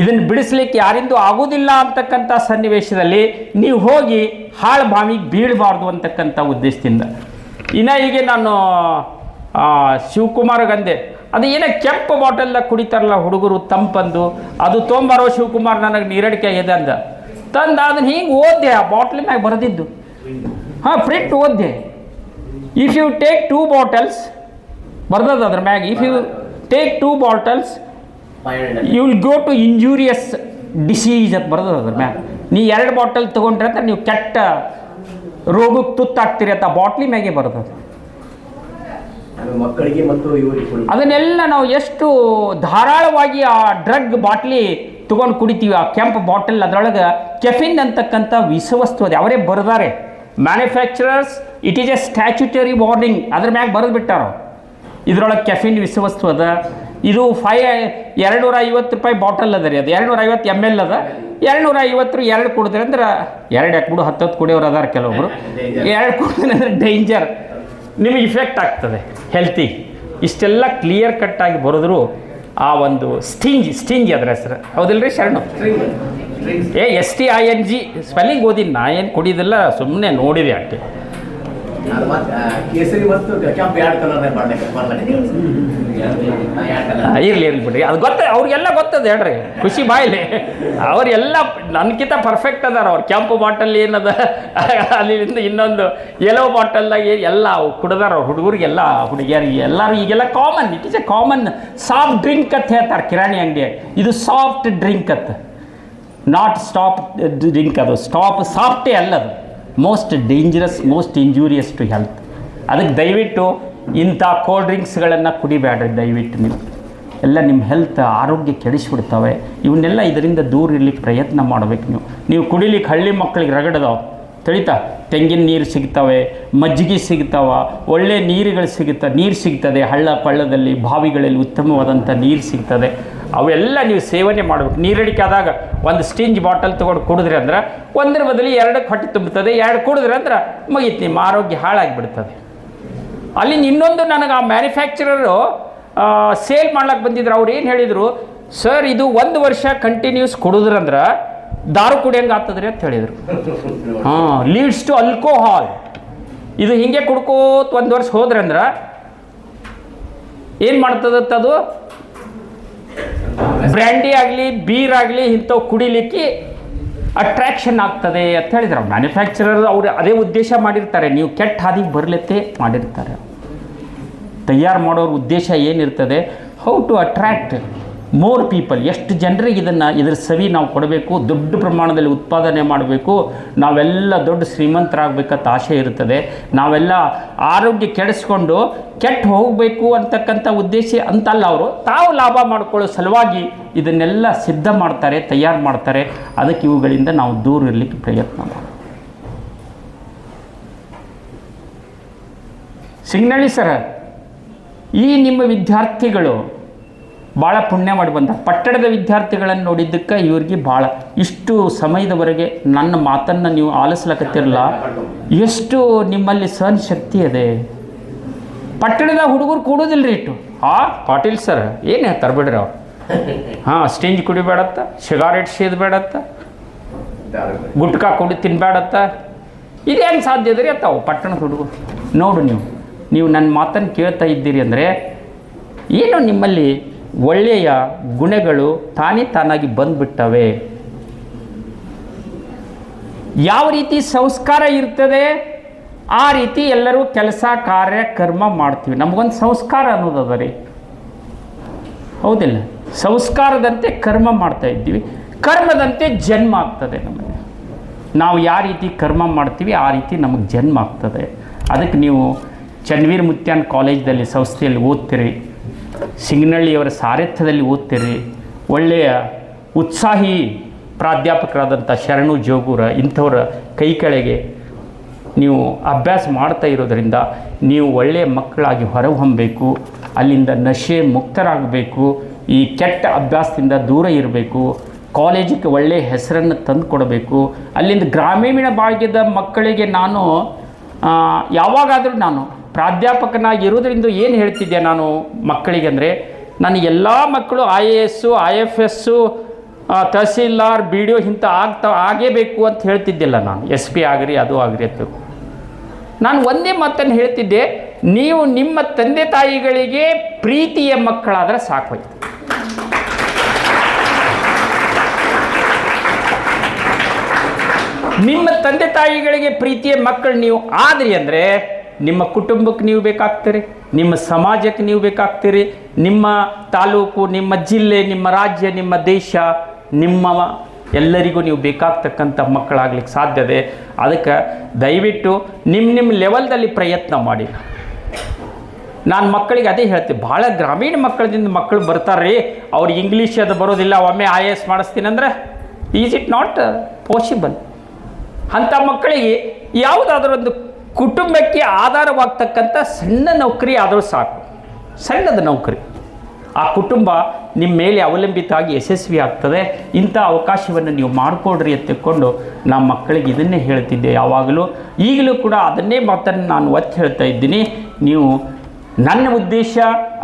ಇದನ್ನು ಬಿಡಿಸ್ಲಿಕ್ಕೆ ಯಾರಿಂದೂ ಆಗೋದಿಲ್ಲ ಅಂತಕ್ಕಂಥ ಸನ್ನಿವೇಶದಲ್ಲಿ ನೀವು ಹೋಗಿ ಹಾಳು ಬಾವಿಗೆ ಬೀಳಬಾರ್ದು ಅಂತಕ್ಕಂಥ ಉದ್ದೇಶದಿಂದ. ಇನ್ನು ಹೀಗೆ ನಾನು ಶಿವಕುಮಾರ್ ಗಂದೆ ಅದು ಏನೋ ಕೆಂಪು ಬಾಟಲ್ದಾಗ ಕುಡಿತಾರಲ್ಲ ಹುಡುಗರು ತಂಪಂದು, ಅದು ತೊಂಬಾರೋ ಶಿವಕುಮಾರ್ ನನಗೆ ನೀರಡಿಕೆ ಇದೆ ಅಂದ ತಂದು ಅದನ್ನು ಹಿಂಗೆ ಓದ್ದೆ, ಆ ಬಾಟ್ಲ್ ಮ್ಯಾಗ ಬರೆದಿದ್ದು ಪ್ರಿಂಟ್ ಓದ್ದೆ. ಇಫ್ ಯು ಟೇಕ್ 2 ಬಾಟಲ್ಸ್ ಬರ್ದದ ಅದ್ರ ಮ್ಯಾಗ, if you take 2 bottles you will go to injurious disease ಅಂತ ಬರ್ತದೆ ಅದ್ರ ಮ್ಯಾಗ. ನೀ 2 ಬಾಟಲ್ ತೊಗೊಂಡ್ರೆ ಅಂತ ನೀವು ಕೆಟ್ಟ ರೋಗಕ್ಕೆ ತುತ್ತಾಗ್ತೀರಿ ಅಂತ ಬಾಟ್ಲಿ ಮ್ಯಾಗೆ ಬರ್ತದೆ. ಮಕ್ಕಳಿಗೆ ಮತ್ತು ಇವರಿಗೆ ಅದನ್ನೆಲ್ಲ ನಾವು ಎಷ್ಟು ಧಾರಾಳವಾಗಿ ಆ ಡ್ರಗ್ ಬಾಟ್ಲಿ ತೊಗೊಂಡು ಕುಡಿತೀವಿ. ಆ ಕೆಂಪು ಬಾಟಲ್ ಅದರೊಳಗೆ ಕೆಫಿನ್ ಅಂತಕ್ಕಂಥ ವಿಷವಸ್ತು ಅದೇ ಅವರೇ ಬರೆದಾರೆ. Manufacturers it is a statutory warning, ಅದ್ರ ಮ್ಯಾಗ ಬರೆದು ಬಿಟ್ಟಾರ. ಇದರೊಳಗೆ ಕೆಫಿನ್ ವಿಷವಸ್ತು ಅದ. ಇದು 250 ರೂಪಾಯಿ ಬಾಟಲ್ ಅದ ರೀ, ಅದು 250 ml ಅದ. 250 2 ಕುಡಿದ್ರೆ ಅಂದ್ರೆ 2 ಯಾಕೆ 10 ಕುಡಿಯೋರು ಅದಾರ ಕೆಲವೊಬ್ರು. 2 ಕುಡಿದ್ರೆ ಅಂದ್ರೆ ಡೇಂಜರ್, ನಿಮಗೆ ಇಫೆಕ್ಟ್ ಆಗ್ತದೆ ಹೆಲ್ತಿಗೆ. ಇಷ್ಟೆಲ್ಲ ಕ್ಲಿಯರ್ ಕಟ್ಟಾಗಿ ಬರೆದ್ರು. ಆ ಒಂದು ಸ್ಟಿಂಜ್ ಅದರ ಹೆಸರು ಹೌದಿಲ್ರಿ ಶರಣು? STING ಸ್ಪೆಲ್ಲಿಂಗ್ ಓದಿನಿ ನಾ, ಏನು ಕುಡಿಯೋದಿಲ್ಲ, ಸುಮ್ಮನೆ ನೋಡಿದೆ ಅಷ್ಟೇ. ಕೇಸರಿ ಮತ್ತು ಕೆಂಪು 2 ಕಲರ್ ಇರಲಿ ಬಿಡ್ರಿ, ಅದು ಅವ್ರಿಗೆಲ್ಲ ಗೊತ್ತದ ಹೇಳ್ರಿ, ಖುಷಿ ಬಾಯಿಲಿ. ಅವರೆಲ್ಲ ನನಗಿಂತ ಪರ್ಫೆಕ್ಟ್ ಅದಾರ. ಅವ್ರು ಕೆಂಪು ಬಾಟಲ್ ಏನದ, ಅಲ್ಲಿಂದ ಇನ್ನೊಂದು ಯೆಲ್ಲೋ ಬಾಟಲ್ದಾಗ ಎಲ್ಲ ಕುಡ್ದಾರ. ಅವ್ರು ಹುಡುಗರಿಗೆಲ್ಲ ಹುಡುಗಿಯರಿಗೆ ಎಲ್ಲರೂ ಈಗೆಲ್ಲ common, it is a common soft drink ಅಂತ ಹೇಳ್ತಾರೆ ಕಿರಾಣಿ ಅಂಗಡಿ. ಇದು ಸಾಫ್ಟ್ ಡ್ರಿಂಕ್ ಅಂತ, ನಾಟ್ ಸ್ಟಾಪ್ ಡ್ರಿಂಕ್. ಅದು ಸಾಫ್ಟೇ ಅಲ್ಲದು, most dangerous, most injurious to health. ಅದಕ್ಕೆ ದಯವಿಟ್ಟು ಇಂಥ ಕೋಲ್ಡ್ ಡ್ರಿಂಕ್ಸ್ಗಳನ್ನು ಕುಡಿಬೇಡ್ರಿ ದಯವಿಟ್ಟು. ನೀವು ಎಲ್ಲ ನಿಮ್ಮ ಹೆಲ್ತ್ ಆರೋಗ್ಯ ಕೆಡಿಸ್ಬಿಡ್ತವೆ. ಇವನ್ನೆಲ್ಲ ಇದರಿಂದ ದೂರ ಇರಲಿಕ್ಕೆ ಪ್ರಯತ್ನ ಮಾಡಬೇಕು. ನೀವು ಕುಡಿಲಿಕ್ಕೆ ಹಳ್ಳಿ ಮಕ್ಕಳಿಗೆ ರಗಡದವು ತಿಳಿತಾ, ತೆಂಗಿನ ನೀರು ಸಿಗ್ತವೆ, ಮಜ್ಜಿಗೆ ಸಿಗ್ತಾವ, ಒಳ್ಳೆ ನೀರು ಸಿಗ್ತದೆ. ಹಳ್ಳ ಪಳ್ಳದಲ್ಲಿ ಬಾವಿಗಳಲ್ಲಿ ಉತ್ತಮವಾದಂಥ ನೀರು ಸಿಗ್ತದೆ. ಅವೆಲ್ಲ ನೀವು ಸೇವನೆ ಮಾಡಬೇಕು. ನೀರಡಿಕೆ ಆದಾಗ ಒಂದು ಸ್ಟಿಂಜ್ ಬಾಟಲ್ ತೊಗೊಂಡು ಕುಡಿದ್ರಿ ಅಂದ್ರೆ ಒಂದರ ಬದಲು 2 ಹೊಟ್ಟೆ ತುಂಬುತ್ತದೆ. 2 ಕುಡಿದ್ರೆ ಅಂದ್ರೆ ಮುಗೀತು, ನಿಮ್ಮ ಆರೋಗ್ಯ ಹಾಳಾಗಿಬಿಡ್ತದೆ. ಅಲ್ಲಿ ಇನ್ನೊಂದು ನನಗೆ ಆ ಮ್ಯಾನುಫ್ಯಾಕ್ಚರರು ಸೇಲ್ ಮಾಡ್ಲಿಕ್ಕೆ ಬಂದಿದ್ರು. ಅವ್ರು ಏನು ಹೇಳಿದರು, ಸರ್ ಇದು 1 ವರ್ಷ ಕಂಟಿನ್ಯೂಸ್ ಕುಡಿದ್ರಂದ್ರೆ ದಾರು ಕುಡಿಯಂಗೆ ಆಗ್ತದ್ರಿ ಅಂತ ಹೇಳಿದರು. Leads to alcohol. ಇದು ಹಿಂಗೆ ಕುಡ್ಕೋತ 1 ವರ್ಷ ಹೋದ್ರಂದ್ರೆ ಏನು ಮಾಡ್ತದಂತದು, ಬ್ರ್ಯಾಂಡಿ ಆಗಲಿ ಬೀರ್ ಆಗಲಿ ಇಂಥವು ಕುಡಿಲಿಕ್ಕೆ ಅಟ್ರಾಕ್ಷನ್ ಆಗ್ತದೆ ಅಂತ ಹೇಳಿದ್ರು. ಮ್ಯಾನುಫ್ಯಾಕ್ಚರರ್ ಅವರು ಅದೇ ಉದ್ದೇಶ ಮಾಡಿರ್ತಾರೆ, ನೀವು ಕೆಟ್ಟ ಹಾದಿಗೆ ಬರಲತ್ತೆ ಮಾಡಿರ್ತಾರೆ. ತಯಾರು ಮಾಡೋರ ಉದ್ದೇಶ ಏನಿರ್ತದೆ, how to attract more people. ಎಷ್ಟು ಜನರಿಗೆ ಇದರ ಸವಿ ನಾವು ಕೊಡಬೇಕು, ದೊಡ್ಡ ಪ್ರಮಾಣದಲ್ಲಿ ಉತ್ಪಾದನೆ ಮಾಡಬೇಕು, ನಾವೆಲ್ಲ ದೊಡ್ಡ ಶ್ರೀಮಂತರಾಗಬೇಕಂತ ಆಸೆ ಇರ್ತದೆ. ನಾವೆಲ್ಲ ಆರೋಗ್ಯ ಕೆಡಿಸ್ಕೊಂಡು ಕೆಟ್ಟು ಹೋಗಬೇಕು ಅಂತಕ್ಕಂಥ ಉದ್ದೇಶ ಅಂತಲ್ಲ. ಅವರು ತಾವು ಲಾಭ ಮಾಡಿಕೊಳ್ಳೋ ಸಲುವಾಗಿ ಇದನ್ನೆಲ್ಲ ಸಿದ್ಧ ಮಾಡ್ತಾರೆ, ತಯಾರು ಮಾಡ್ತಾರೆ. ಅದಕ್ಕೆ ಇವುಗಳಿಂದ ನಾವು ದೂರ ಇರಲಿಕ್ಕೆ ಪ್ರಯತ್ನ ಮಾಡಿ. ಸಿಂಗನಳ್ಳಿ ಸರ್, ಈ ನಿಮ್ಮ ವಿದ್ಯಾರ್ಥಿಗಳು ಭಾಳ ಪುಣ್ಯ ಮಾಡಿ ಬಂದ. ಪಟ್ಟಣದ ವಿದ್ಯಾರ್ಥಿಗಳನ್ನು ನೋಡಿದ್ದಕ್ಕೆ ಇವ್ರಿಗೆ ಭಾಳ ಇಷ್ಟು ಸಮಯದವರೆಗೆ ನನ್ನ ಮಾತನ್ನು ನೀವು ಆಲಿಸ್ಲಕತ್ತಿರಲ್ಲ, ಎಷ್ಟು ನಿಮ್ಮಲ್ಲಿ ಸಹನಶಕ್ತಿ ಇದೆ. ಪಟ್ಟಣದ ಹುಡುಗರು ಕೂಡೋದಿಲ್ಲ ಇಟ್ಟು. ಪಾಟೀಲ್ ಸರ್ ಏನು ಹೇಳ್ತಾರೆ ಬಿಡ್ರಿ ಅವ್ರು. ಸ್ಟಿಂಜ್ ಕುಡಿಬೇಡತ್ತ, ಸಿಗಾರೆಟ್ ಸೇದಬೇಡತ್ತ, ಗುಟ್ಕಾ ಕುಡಿ ತಿನ್ಬೇಡತ್ತ, ಇದೇನು ಸಾಧ್ಯ ಇದ್ರಿ ಅತ್ತಾವು ಪಟ್ಟಣದ ಹುಡುಗರು. ನೋಡು ನೀವು ನನ್ನ ಮಾತನ್ನು ಕೇಳ್ತಾ ಇದ್ದೀರಿ ಅಂದರೆ ಏನು ನಿಮ್ಮಲ್ಲಿ ಒಳ್ಳೆಯ ಗುಣಗಳು ತಾನಾಗಿ ಬಂದ್ಬಿಟ್ಟವೆ. ಯಾವ ರೀತಿ ಸಂಸ್ಕಾರ ಇರ್ತದೆ ಆ ರೀತಿ ಎಲ್ಲರೂ ಕೆಲಸ ಕಾರ್ಯ ಕರ್ಮ ಮಾಡ್ತೀವಿ. ನಮಗೊಂದು ಸಂಸ್ಕಾರ ಅನ್ನೋದು ಅದ ರೀ, ಹೌದಿಲ್ಲ? ಸಂಸ್ಕಾರದಂತೆ ಕರ್ಮ ಮಾಡ್ತಾ ಇದ್ದೀವಿ, ಕರ್ಮದಂತೆ ಜನ್ಮ ಆಗ್ತದೆ ನಮಗೆ. ನಾವು ಯಾವ ರೀತಿ ಕರ್ಮ ಮಾಡ್ತೀವಿ ಆ ರೀತಿ ನಮಗೆ ಜನ್ಮ ಆಗ್ತದೆ. ಅದಕ್ಕೆ ನೀವು ಚನ್ನವೀರ ಮುತ್ಯಾನ್ ಕಾಲೇಜ್ದಲ್ಲಿ ಸಂಸ್ಥೆಯಲ್ಲಿ ಓದ್ತೀರಿ, ಸಿಂಗನಹಳ್ಳಿಯವರ ಸಾರಥ್ಯದಲ್ಲಿ ಓದ್ತೀರಿ, ಒಳ್ಳೆಯ ಉತ್ಸಾಹಿ ಪ್ರಾಧ್ಯಾಪಕರಾದಂಥ ಶರಣು ಜೋಗೂರ ಇಂಥವರ ಕೈ ಕೆಳಗೆ ನೀವು ಅಭ್ಯಾಸ ಮಾಡ್ತಾ ಇರೋದರಿಂದ ನೀವು ಒಳ್ಳೆಯ ಮಕ್ಕಳಾಗಿ ಹೊರಹೊಮ್ಮಬೇಕು. ಅಲ್ಲಿಂದ ನಶೆ ಮುಕ್ತರಾಗಬೇಕು, ಈ ಕೆಟ್ಟ ಅಭ್ಯಾಸದಿಂದ ದೂರ ಇರಬೇಕು, ಕಾಲೇಜಿಗೆ ಒಳ್ಳೆಯ ಹೆಸರನ್ನು ತಂದು ಕೊಡಬೇಕು. ಅಲ್ಲಿಂದ ಗ್ರಾಮೀಣ ಭಾಗ್ಯದ ಮಕ್ಕಳಿಗೆ ನಾನು ಯಾವಾಗಾದರೂ ನಾನು ಪ್ರಾಧ್ಯಾಪಕನಾಗಿ ಇರೋದ್ರಿಂದ ಏನು ಹೇಳ್ತಿದ್ದೆ ನಾನು ಮಕ್ಕಳಿಗೆ ಅಂದರೆ, ನಾನು ಎಲ್ಲ ಮಕ್ಕಳು IAS IFS ತಹಸೀಲ್ದಾರ್ BDO ಇಂಥ ಆಗೇಬೇಕು ಅಂತ ಹೇಳ್ತಿದ್ದಿಲ್ಲ. ನಾನು SP ಆಗಿರಿ ಅದು ಆಗಿರಿ ಅಂತ ನಾನು ಒಂದೇ ಮಾತನ್ನು ಹೇಳ್ತಿದ್ದೆ, ನೀವು ನಿಮ್ಮ ತಂದೆ ತಾಯಿಗಳಿಗೆ ಪ್ರೀತಿಯ ಮಕ್ಕಳಾದರೆ ಸಾಕೋಯ್ತು. ನಿಮ್ಮ ತಂದೆ ತಾಯಿಗಳಿಗೆ ಪ್ರೀತಿಯ ಮಕ್ಕಳು ನೀವು ಆದ್ರಿ ಅಂದರೆ ನಿಮ್ಮ ಕುಟುಂಬಕ್ಕೆ ನೀವು ಬೇಕಾಗ್ತೀರಿ, ನಿಮ್ಮ ಸಮಾಜಕ್ಕೆ ನೀವು ಬೇಕಾಗ್ತೀರಿ, ನಿಮ್ಮ ತಾಲೂಕು, ನಿಮ್ಮ ಜಿಲ್ಲೆ, ನಿಮ್ಮ ರಾಜ್ಯ, ನಿಮ್ಮ ದೇಶ, ನಿಮ್ಮ ಎಲ್ಲರಿಗೂ ನೀವು ಬೇಕಾಗ್ತಕ್ಕಂಥ ಮಕ್ಕಳಾಗ್ಲಿಕ್ಕೆ ಸಾಧ್ಯತೆ. ಅದಕ್ಕೆ ದಯವಿಟ್ಟು ನಿಮ್ಮ ಲೆವೆಲ್ದಲ್ಲಿ ಪ್ರಯತ್ನ ಮಾಡಿ. ನಾನು ಮಕ್ಕಳಿಗೆ ಅದೇ ಹೇಳ್ತೀನಿ, ಭಾಳ ಗ್ರಾಮೀಣ ಮಕ್ಕಳು ಬರ್ತಾರೆ ರೀ, ಅವ್ರಿಗೆ ಇಂಗ್ಲೀಷ್ ಅದು ಬರೋದಿಲ್ಲ, ಒಮ್ಮೆ IAS ಮಾಡಿಸ್ತೀನಿ ಅಂದರೆ ಈಸ್ ಇಟ್ ನಾಟ್ ಪಾಸಿಬಲ್. ಅಂಥ ಮಕ್ಕಳಿಗೆ ಯಾವುದಾದ್ರೂ ಒಂದು ಕುಟುಂಬಕ್ಕೆ ಆಧಾರವಾಗ್ತಕ್ಕಂಥ ಸಣ್ಣ ನೌಕರಿ ಆದರೂ ಸಾಕು, ಸಣ್ಣದ ನೌಕರಿ. ಆ ಕುಟುಂಬ ನಿಮ್ಮ ಮೇಲೆ ಅವಲಂಬಿತವಾಗಿ ಯಶಸ್ವಿ ಆಗ್ತದೆ. ಇಂಥ ಅವಕಾಶವನ್ನು ನೀವು ಮಾಡಿಕೊಡ್ರಿ ಅಂತ ತಿಳ್ಕೊಂಡು ನಮ್ಮ ಮಕ್ಕಳಿಗೆ ಇದನ್ನೇ ಹೇಳ್ತಿದ್ದೆ ಯಾವಾಗಲೂ. ಈಗಲೂ ಕೂಡ ಅದನ್ನೇ ಮಾತನ್ನು ನಾನು ಒತ್ತಿ ಹೇಳ್ತಾ ಇದ್ದೀನಿ. ನೀವು ನನ್ನ ಉದ್ದೇಶ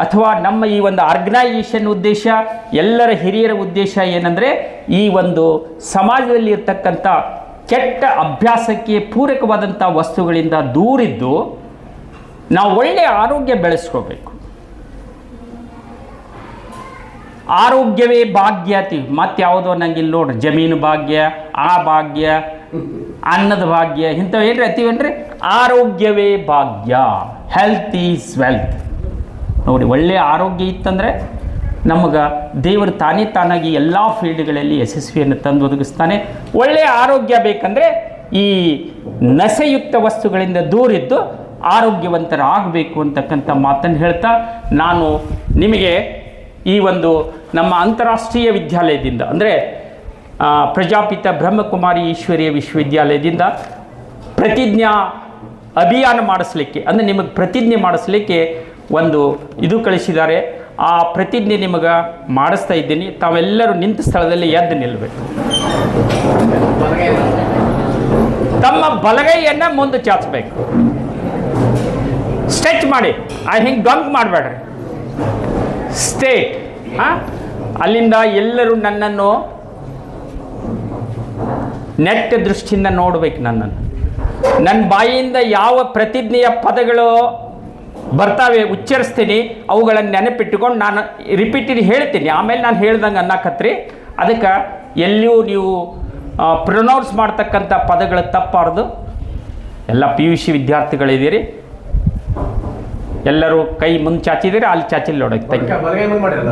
ಅಥವಾ ನಮ್ಮ ಈ ಒಂದು ಆರ್ಗನೈಸೇಷನ್ ಉದ್ದೇಶ, ಎಲ್ಲರ ಹಿರಿಯರ ಉದ್ದೇಶ ಏನಂದರೆ, ಈ ಒಂದು ಸಮಾಜದಲ್ಲಿ ಇರ್ತಕ್ಕಂಥ ಕೆಟ್ಟ ಅಭ್ಯಾಸಕ್ಕೆ ಪೂರಕವಾದಂಥ ವಸ್ತುಗಳಿಂದ ದೂರಿದ್ದು ನಾವು ಒಳ್ಳೆಯ ಆರೋಗ್ಯ ಬೆಳೆಸ್ಕೋಬೇಕು. ಆರೋಗ್ಯವೇ ಭಾಗ್ಯ ಅಂತೀವಿ, ಮತ್ತು ಯಾವುದೋ ನಂಗೆ ಇಲ್ಲಿ ನೋಡ್ರಿ, ಜಮೀನು ಭಾಗ್ಯ, ಆ ಭಾಗ್ಯ, ಅನ್ನದ ಭಾಗ್ಯ, ಇಂಥವು ಏನ್ರಿ ಅತೀವನ್ರಿ. ಆರೋಗ್ಯವೇ ಭಾಗ್ಯ, ಹೆಲ್ತ್ ಈಸ್ ವೆಲ್ತ್. ನೋಡಿ, ಒಳ್ಳೆಯ ಆರೋಗ್ಯ ಇತ್ತಂದರೆ ನಮಗೆ ದೇವರು ತಾನಾಗಿ ಎಲ್ಲ ಫೀಲ್ಡ್ಗಳಲ್ಲಿ ಯಶಸ್ವಿಯನ್ನು ತಂದು ಒದಗಿಸ್ತಾನೆ. ಒಳ್ಳೆಯ ಆರೋಗ್ಯ ಬೇಕಂದರೆ ಈ ನಶೆಯುಕ್ತ ವಸ್ತುಗಳಿಂದ ದೂರಿದ್ದು ಆರೋಗ್ಯವಂತರಾಗಬೇಕು ಅಂತಕ್ಕಂಥ ಮಾತನ್ನು ಹೇಳ್ತಾ, ನಾನು ನಿಮಗೆ ಈ ಒಂದು ನಮ್ಮ ಅಂತಾರಾಷ್ಟ್ರೀಯ ವಿದ್ಯಾಲಯದಿಂದ ಅಂದರೆ ಪ್ರಜಾಪಿತ ಬ್ರಹ್ಮಕುಮಾರಿ ಈಶ್ವರೀಯ ವಿಶ್ವವಿದ್ಯಾಲಯದಿಂದ ಪ್ರತಿಜ್ಞಾ ಅಭಿಯಾನ ಮಾಡಿಸ್ಲಿಕ್ಕೆ, ಅಂದರೆ ನಿಮಗೆ ಪ್ರತಿಜ್ಞೆ ಮಾಡಿಸ್ಲಿಕ್ಕೆ ಒಂದು ಇದು ಕಳಿಸಿದ್ದಾರೆ. ಆ ಪ್ರತಿಜ್ಞೆ ನಿಮಗೆ ಮಾಡಿಸ್ತಾ ಇದ್ದೀನಿ. ತಾವೆಲ್ಲರೂ ನಿಂತ ಸ್ಥಳದಲ್ಲಿ ಎದ್ದು ನಿಲ್ಲಬೇಕು. ತಮ್ಮ ಬಲಗೈಯನ್ನು ಮುಂದೆ ಚಾಚಬೇಕು, ಸ್ಟ್ರೆಚ್ ಮಾಡಿ, ಹಿಂಗೆ ಡಂಕ್ ಮಾಡಬೇಡ್ರಿ, ಸ್ಟೇಟ್. ಅಲ್ಲಿಂದ ಎಲ್ಲರೂ ನನ್ನನ್ನು ನೆಟ್ಟ ದೃಷ್ಟಿಯಿಂದ ನೋಡ್ಬೇಕು. ನನ್ನ ಬಾಯಿಯಿಂದ ಯಾವ ಪ್ರತಿಜ್ಞೆಯ ಪದಗಳು ಬರ್ತಾವೆ ಉಚ್ಚರಿಸ್ತೀನಿ, ಅವುಗಳನ್ನು ನೆನಪಿಟ್ಟುಕೊಂಡು ನಾನು ರಿಪೀಟೆಡ್ ಹೇಳ್ತೀನಿ. ಆಮೇಲೆ ನಾನು ಹೇಳ್ದಂಗೆ ಅನ್ನಕತ್ರಿ. ಅದಕ್ಕೆ ಎಲ್ಲಿಯೂ ನೀವು ಪ್ರೊನೌನ್ಸ್ ಮಾಡ್ತಕ್ಕಂಥ ಪದಗಳು ತಪ್ಪಾರ್ದು. ಎಲ್ಲ PUC ವಿದ್ಯಾರ್ಥಿಗಳಿದ್ದೀರಿ, ಎಲ್ಲರೂ ಕೈ ಮುಂದೆ ಚಾಚಿದ್ದೀರಿ, ಅಲ್ಲಿ ಚಾಚಿಲ್ಲ ನೋಡೋಕೆ.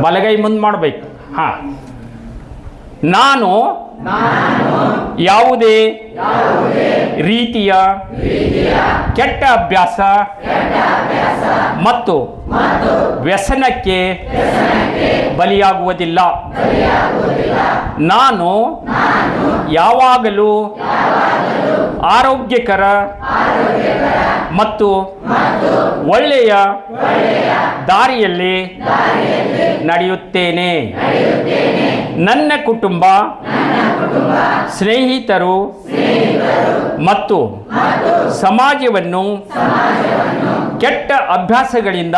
ಬಲಗೈ ಮುಂದೆ ಮಾಡಬೇಕು. ನಾನು ಯಾವುದೇ ರೀತಿಯ ಕೆಟ್ಟ ಅಭ್ಯಾಸ ಮತ್ತು ವ್ಯಸನಕ್ಕೆ ಬಲಿಯಾಗುವುದಿಲ್ಲ. ನಾನು ಯಾವಾಗಲೂ ಆರೋಗ್ಯಕರ ಮತ್ತು ಒಳ್ಳೆಯ ದಾರಿಯಲ್ಲಿ ನಡೆಯುತ್ತೇನೆ. ನನ್ನ ಕುಟುಂಬ, ಸ್ನೇಹಿತರು ಮತ್ತು ಸಮಾಜವನ್ನು ಕೆಟ್ಟ ಅಭ್ಯಾಸಗಳಿಂದ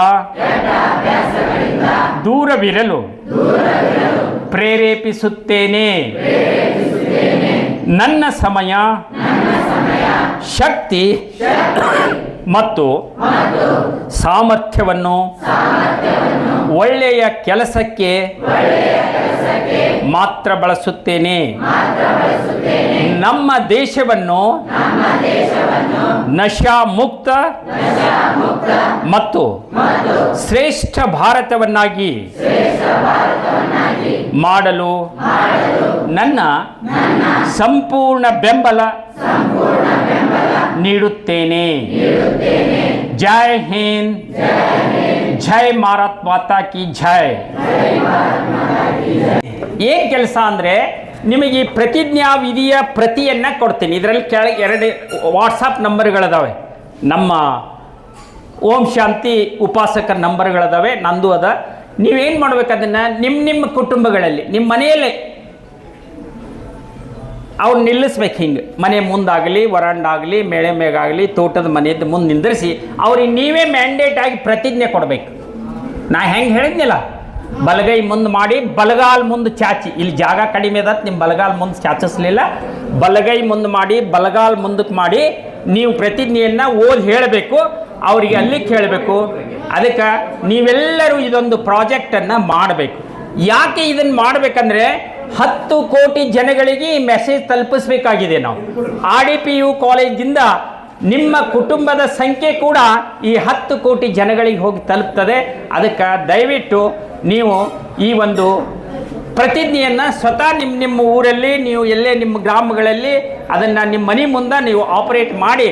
ದೂರವಿರಲು ಪ್ರೇರೇಪಿಸುತ್ತೇನೆ. ನನ್ನ ಸಮಯ, ಶಕ್ತಿ ಮತ್ತು ಸಾಮರ್ಥ್ಯವನ್ನು ಒಳ್ಳೆಯ ಕೆಲಸಕ್ಕೆ ಮಾತ್ರ ಬಳಸುತ್ತೇನೆ. ನಮ್ಮ ದೇಶವನ್ನು ನಶಾ ಮುಕ್ತ ಮತ್ತು ಶ್ರೇಷ್ಠ ಭಾರತವನ್ನಾಗಿ ಮಾಡಲು ನನ್ನ ಸಂಪೂರ್ಣ ಬೆಂಬಲ ನೀಡುತ್ತೇನೆ. ಜೈ ಹಿಂದ್, ಜೈ ಭಾರತ್ ಮಾತಾ ಕಿ ಜೈ. ಏನು ಕೆಲಸ ಅಂದರೆ, ನಿಮಗೆ ಈ ಪ್ರತಿಜ್ಞಾ ವಿಧಿಯ ಪ್ರತಿಯನ್ನು ಕೊಡ್ತೀನಿ. ಇದರಲ್ಲಿ ಕೆಳಗೆ 2 ವಾಟ್ಸಪ್ ನಂಬರ್ಗಳಿದಾವೆ. ನಮ್ಮ ಓಂ ಶಾಂತಿ ಉಪಾಸಕರ ನಂಬರ್ಗಳಿದಾವೆ, ನಂದು ಅದ. ನೀವೇನು ಮಾಡ್ಬೇಕು, ಅದನ್ನು ನಿಮ್ಮ ಕುಟುಂಬಗಳಲ್ಲಿ, ನಿಮ್ಮ ಮನೆಯಲ್ಲೇ ಅವ್ರು ನಿಲ್ಲಿಸ್ಬೇಕು. ಹಿಂಗೆ ಮನೆ ಮುಂದಾಗಲಿ, ವರಾಂಡಾಗಲಿ, ಮೇಳೆ ಮೇಗಾಗಲಿ, ತೋಟದ ಮನೆಯದ್ದು ಮುಂದೆ ನಿಂದಿರಿಸಿ ಅವ್ರಿಗೆ ನೀವೇ ಮ್ಯಾಂಡೇಟ್ ಆಗಿ ಪ್ರತಿಜ್ಞೆ ಕೊಡಬೇಕು. ನಾ ಹೆಂಗೆ ಹೇಳಿದ್ನಿಲ್ಲ, ಬಲಗೈ ಮುಂದೆ ಮಾಡಿ ಬಲಗಾಲ್ ಮುಂದೆ ಚಾಚಿ. ಇಲ್ಲಿ ಜಾಗ ಕಡಿಮೆ ಅದ, ನಿಮ್ಮ ಬಲಗಾಲ್ ಮುಂದೆ ಚಾಚಿಸ್ಲಿಲ್ಲ. ಬಲಗೈ ಮುಂದೆ ಮಾಡಿ ಬಲಗಾಲ್ ಮುಂದಕ್ಕೆ ಮಾಡಿ ನೀವು ಪ್ರತಿಜ್ಞೆಯನ್ನು ಓದಿ ಹೇಳಬೇಕು. ಅವರಿಗೆ ಅಲ್ಲಿ ಕೇಳಬೇಕು. ಅದಕ್ಕೆ ನೀವೆಲ್ಲರೂ ಇದೊಂದು ಪ್ರಾಜೆಕ್ಟನ್ನು ಮಾಡಬೇಕು. ಯಾಕೆ ಇದನ್ನು ಮಾಡಬೇಕಂದ್ರೆ 10 ಕೋಟಿ ಜನಗಳಿಗೆ ಈ ಮೆಸೇಜ್ ತಲುಪಿಸ್ಬೇಕಾಗಿದೆ. ನಾವು RDPU ಕಾಲೇಜಿಂದ ನಿಮ್ಮ ಕುಟುಂಬದ ಸಂಖ್ಯೆ ಕೂಡ ಈ 10 ಕೋಟಿ ಜನಗಳಿಗೆ ಹೋಗಿ ತಲುಪ್ತದೆ. ಅದಕ್ಕೆ ದಯವಿಟ್ಟು ನೀವು ಈ ಒಂದು ಪ್ರತಿಜ್ಞೆಯನ್ನು ಸ್ವತಃ ನಿಮ್ಮ ಊರಲ್ಲಿ, ನೀವು ಎಲ್ಲೇ ನಿಮ್ಮ ಗ್ರಾಮಗಳಲ್ಲಿ ಅದನ್ನು ನಿಮ್ಮ ಮನೆ ಮುಂದೆ ನೀವು ಆಪರೇಟ್ ಮಾಡಿ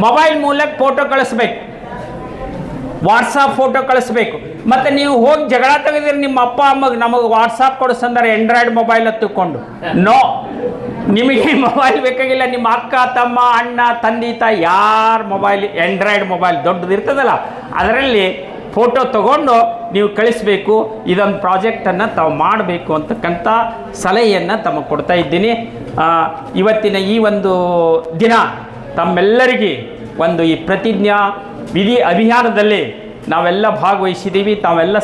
ಮೊಬೈಲ್ ಮೂಲಕ ಫೋಟೋ ಕಳಿಸ್ಬೇಕು, ವಾಟ್ಸಾಪ್ ಫೋಟೋ ಕಳಿಸ್ಬೇಕು. ಮತ್ತು ನೀವು ಹೋಗಿ ಜಗಳ ತೆಗೆದಿರಿ ನಿಮ್ಮ ಅಪ್ಪ ಅಮ್ಮಗೆ, ನಮಗೆ ವಾಟ್ಸಾಪ್ ಕೊಡಿಸಂದ್ರೆ ಆಂಡ್ರಾಯ್ಡ್ ಮೊಬೈಲ್ ಹತ್ತಿಕೊಂಡು. ನೋ, ನಿಮಗೆ ಮೊಬೈಲ್ ಬೇಕಾಗಿಲ್ಲ. ನಿಮ್ಮ ಅಕ್ಕ, ತಮ್ಮ, ಅಣ್ಣ, ತಂದೆ, ತಾಯಿ ಯಾರ ಮೊಬೈಲ್, ಆಂಡ್ರಾಯ್ಡ್ ಮೊಬೈಲ್ ದೊಡ್ಡದು ಇರ್ತದಲ್ಲ, ಅದರಲ್ಲಿ ಫೋಟೋ ತಗೊಂಡು ನೀವು ಕಳಿಸ್ಬೇಕು. ಇದೊಂದು ಪ್ರಾಜೆಕ್ಟನ್ನು ತಾವು ಮಾಡಬೇಕು ಅಂತಕ್ಕಂಥ ಸಲಹೆಯನ್ನು ತಮಗೆ ಕೊಡ್ತಾ ಇದ್ದೀನಿ. ಇವತ್ತಿನ ಈ ಒಂದು ದಿನ ತಮ್ಮೆಲ್ಲರಿಗೆ ಒಂದು ಈ ಪ್ರತಿಜ್ಞಾ ವಿಧಿ ಅಭಿಯಾನದಲ್ಲಿ ನಾವೆಲ್ಲ ಭಾಗವಹಿಸಿದ್ದೀವಿ, ತಾವೆಲ್ಲ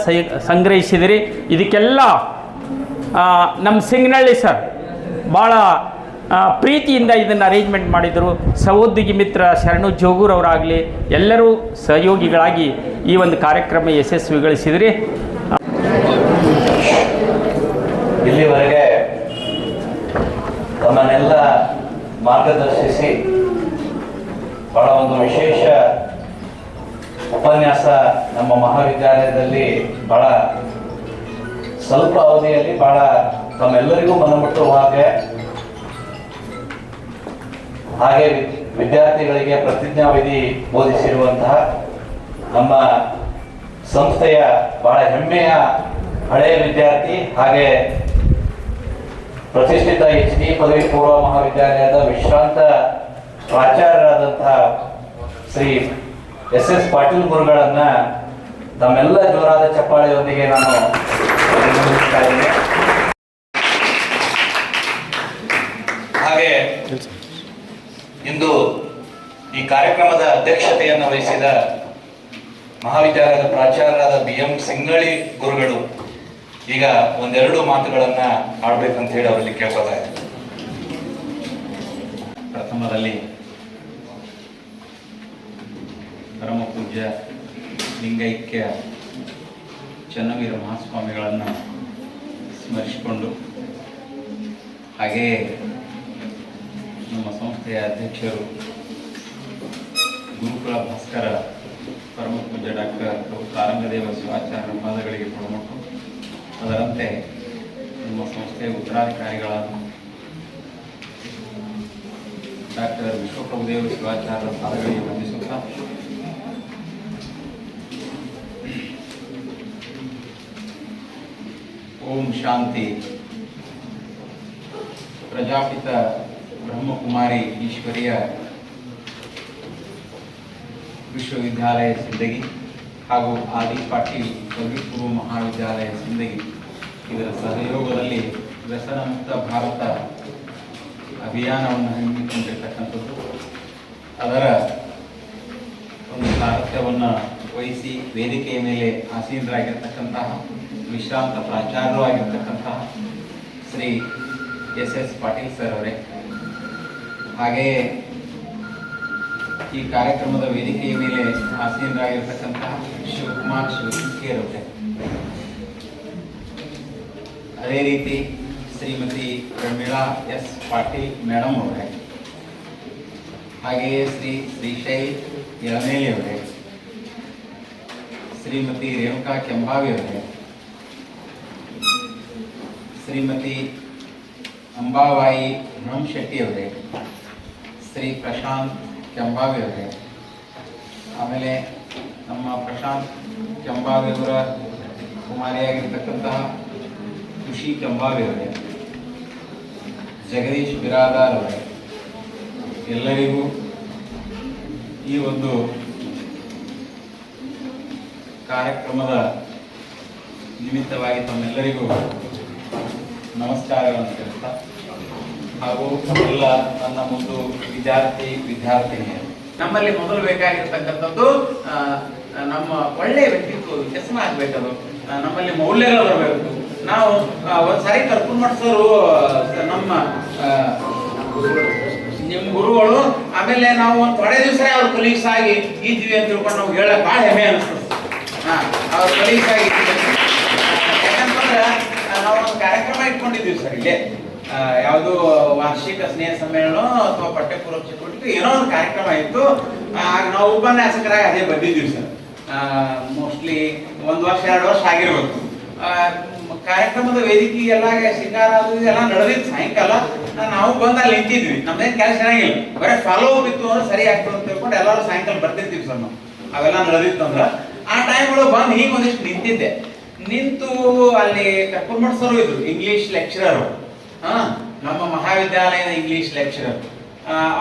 ಸಂಗ್ರಹಿಸಿದಿರಿ. ಇದಕ್ಕೆಲ್ಲ ನಮ್ಮ ಸಿಂಗನಹಳ್ಳಿ ಸರ್ ಭಾಳ ಪ್ರೀತಿಯಿಂದ ಇದನ್ನು ಅರೇಂಜ್ಮೆಂಟ್ ಮಾಡಿದರು. ಸಹೋದ್ಯೋಗಿ ಮಿತ್ರ ಶರಣು ಜೋಗೂರವರಾಗಲಿ ಎಲ್ಲರೂ ಸಹಯೋಗಿಗಳಾಗಿ ಈ ಒಂದು ಕಾರ್ಯಕ್ರಮ ಯಶಸ್ವಿಗೊಳಿಸಿದಿರಿ. ಇಲ್ಲಿವರೆಗೆ ತಮ್ಮನ್ನೆಲ್ಲ ಮಾರ್ಗದರ್ಶಿಸಿ ಬಹಳ ಒಂದು ವಿಶೇಷ ಉಪನ್ಯಾಸ ನಮ್ಮ ಮಹಾವಿದ್ಯಾಲಯದಲ್ಲಿ ಬಹಳ ಸ್ವಲ್ಪ ಅವಧಿಯಲ್ಲಿ ಬಹಳ ತಮ್ಮೆಲ್ಲರಿಗೂ ಮನಮುಟ್ಟುವ ಹಾಗೆ ವಿದ್ಯಾರ್ಥಿಗಳಿಗೆ ಪ್ರತಿಜ್ಞಾವಿಧಿ ಬೋಧಿಸಿರುವಂತಹ ನಮ್ಮ ಸಂಸ್ಥೆಯ ಬಹಳ ಹೆಮ್ಮೆಯ ಹಳೆಯ ವಿದ್ಯಾರ್ಥಿ ಹಾಗೆ ಪ್ರತಿಷ್ಠಿತ HD ಪದವಿ ಪೂರ್ವ ಮಹಾವಿದ್ಯಾಲಯದ ವಿಶ್ರಾಂತ ಪ್ರಾಚಾರ್ಯರಾದಂತಹ ಶ್ರೀ SS ಪಾಟೀಲ್ ಗುರುಗಳನ್ನ ತಮ್ಮೆಲ್ಲ ಜೋರಾದ ಚಪ್ಪಾಳೆಯೊಂದಿಗೆ ನಾನು ಅಭಿನಂದಿಸ್ತಾ ಇದ್ದೇನೆ. ಹಾಗೆ ಇಂದು ಈ ಕಾರ್ಯಕ್ರಮದ ಅಧ್ಯಕ್ಷತೆಯನ್ನು ವಹಿಸಿದ ಮಹಾವಿದ್ಯಾಲಯದ ಪ್ರಾಚಾರ್ಯರಾದ BM ಸಿಂಗಳಿ ಗುರುಗಳು ಈಗ ಒಂದೆರಡು ಮಾತುಗಳನ್ನ ಆಡ್ಬೇಕಂತ ಹೇಳಿ ಅವರಲ್ಲಿ ಕೇಳ್ಕೊತಾ ಇದ್ದಾರೆ. ಪ್ರಥಮದಲ್ಲಿ ಪರಮ ಪೂಜ್ಯ ಲಿಂಗೈಕ್ಯ ಚನ್ನವೀರ ಮಹಾಸ್ವಾಮಿಗಳನ್ನು ಸ್ಮರಿಸಿಕೊಂಡು ಹಾಗೆಯೇ ನಮ್ಮ ಸಂಸ್ಥೆಯ ಅಧ್ಯಕ್ಷರು ಗುರುಕುಲ ಭಾಸ್ಕರ ಪರಮ ಪೂಜ್ಯ ಡಾಕ್ಟರ್ ತಾರಂಗದೇವ ಶಿವಾಚಾರ್ಯರ ಪಾದಗಳಿಗೆ ಕೊಡಮಟ್ಟು, ಅದರಂತೆ ನಮ್ಮ ಸಂಸ್ಥೆಯ ಉತ್ತರಾಧಿಕಾರಿಗಳಾದ ಡಾಕ್ಟರ್ ವಿಶ್ವಪ್ರಭುದೇವ ಶಿವಾಚಾರ್ಯರ ಪಾದಗಳಿಗೆ ವಂದಿಸುತ್ತಾ ಓಂ ಶಾಂತಿ. ಪ್ರಜಾಪಿತ ಬ್ರಹ್ಮಕುಮಾರಿ ಈಶ್ವರಿಯ ವಿಶ್ವವಿದ್ಯಾಲಯ ಸಿಂದಗಿ ಹಾಗೂ ಆದಿ ಪಾಟೀಲ್ ಪದವಿ ಪೂರ್ವ ಮಹಾವಿದ್ಯಾಲಯ ಸಿಂದಗಿ ಇದರ ಸಹಯೋಗದಲ್ಲಿ ವ್ಯಸನ ಮುಕ್ತ ಭಾರತ ಅಭಿಯಾನವನ್ನು ಹಮ್ಮಿಕೊಂಡಿರ್ತಕ್ಕಂಥದ್ದು. ಅದರ ಒಂದು ಸಾರಥ್ಯವನ್ನು ವಹಿಸಿ ವೇದಿಕೆಯ ಮೇಲೆ ಆಸೀನರಾಗಿರ್ತಕ್ಕಂತಹ ವಿಶ್ರಾಂತ ಪ್ರಾಚಾರ್ಯರು ಆಗಿರ್ತಕ್ಕಂತಹ ಶ್ರೀ ಎಸ್ ಪಾಟೀಲ್ ಸರ್ ಅವರೇ, ಹಾಗೆಯೇ ಈ ಕಾರ್ಯಕ್ರಮದ ವೇದಿಕೆಯ ಮೇಲೆ ಆಸೀನರಾಗಿರ್ತಕ್ಕಂತಹ ಶಿವಕುಮಾರ್ ಶಿವಕೇರವರೇ, ಅದೇ ರೀತಿ ಶ್ರೀಮತಿ ಪ್ರಮೀಳಾ ಎಸ್ ಪಾಟೀಲ್ ಮೇಡಮ್ ಅವರೇ, ಹಾಗೆಯೇ ಶ್ರೀಶೈಲ್ ಯಳಮೇಲಿ ಅವರೇ, ಶ್ರೀಮತಿ ರೇಣುಕಾ ಕೆಂಬಾವಿ ಅವರೇ, ಶ್ರೀಮತಿ ಅಂಬಾಬಾಯಿ ಶೆಟ್ಟಿ ಅವರೇ, ಶ್ರೀ ಪ್ರಶಾಂತ್ ಕೆಂಬಾವಿ ಅವರೇ, ಆಮೇಲೆ ನಮ್ಮ ಪ್ರಶಾಂತ್ ಕೆಂಬಾವಿ ಅವರ ಕುಮಾರಿಯಾಗಿರ್ತಕ್ಕಂತಹ ಖುಷಿ ಕೆಂಬಾವಿ ಅವರೇ, ಜಗದೀಶ್ ಬಿರಾದಾರ್ ಅವರೇ, ಎಲ್ಲರಿಗೂ ಈ ಒಂದು ಕಾರ್ಯಕ್ರಮದ ನಿಮಿತ್ತವಾಗಿ ತಮ್ಮೆಲ್ಲರಿಗೂ ನಮಸ್ಕಾರಗಳನ್ನು ತಿಳಿಸ್ತಾ, ಹಾಗೂ ಎಲ್ಲ ನನ್ನ ಒಂದು ವಿದ್ಯಾರ್ಥಿನಿಯರು, ನಮ್ಮಲ್ಲಿ ಮೊದಲು ಬೇಕಾಗಿರ್ತಕ್ಕಂಥದ್ದು ನಮ್ಮ ಒಳ್ಳೆಯ ವ್ಯಕ್ತಿತ್ವ ವಿಕಸನ ಆಗ್ಬೇಕದು, ನಮ್ಮಲ್ಲಿ ಮೌಲ್ಯಗಳು ಬರಬೇಕು. ನಾವು ಒಂದ್ಸಾರಿ ಕರ್ಕೊಂಡು ಮಾಡಿಸೋರು ನಮ್ಮ ನಿಮ್ಮ ಗುರುಗಳು, ಆಮೇಲೆ ನಾವು ಒಂದು ಥೊಡೆ ದಿವಸ ಅವ್ರ ಕಲೀಗ್ಸ್ ಆಗಿ ಇದ್ವಿ ಅಂತ ತಿಳ್ಕೊಂಡು ನಾವು ಹೇಳಕ್ ಭಾಳ ಹೆಮ್ಮೆ ಅನಿಸ್ತದೆ. ಅವ್ರ ಕಲೀಗ್ಸ್ ಆಗಿ ಯಾಕಂತಂದ್ರೆ ನಾವು ಒಂದು ಕಾರ್ಯಕ್ರಮ ಇಟ್ಕೊಂಡಿದ್ವಿ ಸರ್, ಇಲ್ಲೇ ಯಾವುದು ವಾರ್ಷಿಕ ಸ್ನೇಹ ಸಮ್ಮೇಳನ ಅಥವಾ ಪಠ್ಯಪೂರ್ವ ಚಟುವಟಿಕೆ ಏನೋ ಒಂದು ಕಾರ್ಯಕ್ರಮ ಇತ್ತು. ಆಗ ನಾವು ಉಪನ್ಯಾಸಕರಾಗಿ ಅದೇ ಬಂದಿದ್ದೀವಿ ಸರ್. ಮೋಸ್ಟ್ಲಿ 1 ವರ್ಷ 2 ವರ್ಷ ಆಗಿರ್ಬೇಕು. ಕಾರ್ಯಕ್ರಮದ ವೇದಿಕೆ ಎಲ್ಲ ಶಿಕಾರ ಅದು ಇದೆಲ್ಲ ನಡೆದಿತ್ತು. ಸಾಯಂಕಾಲ ನಾವು ಬಂದು ಅಲ್ಲಿ ನಿಂತಿದ್ವಿ. ನಮ್ದೇನು ಕೆಲಸ ಚೆನ್ನಾಗಿಲ್ಲ, ಬರೀ ಫಾಲೋ ಅಪ್ ಇತ್ತು ಅಂದ್ರೆ ಸರಿ ಆಗ್ತದೆ ಅಂತ ತಿಳ್ಕೊಂಡು ಎಲ್ಲರೂ ಸಾಯಂಕಾಲ ಬರ್ತಿರ್ತೀವಿ ಸರ್ ನಾವು. ಅವೆಲ್ಲ ನಡೆದಿತ್ತು ಅಂದ್ರೆ ಆ ಟೈಮ್ಗಳು ಬಂದು ಹೀಗೆ ಒಂದಿಷ್ಟು ನಿಂತಿದ್ದೆ. ನಿಂತು ಅಲ್ಲಿ ಕರ್ಕೊಂಡು ಮಾಡಿಸೋರು ಇದ್ರು, ಇಂಗ್ಲಿಷ್ ಲೆಕ್ಚರರು, ನಮ್ಮ ಮಹಾವಿದ್ಯಾಲಯದ ಇಂಗ್ಲಿಷ್ ಲೆಕ್ಚರರ್.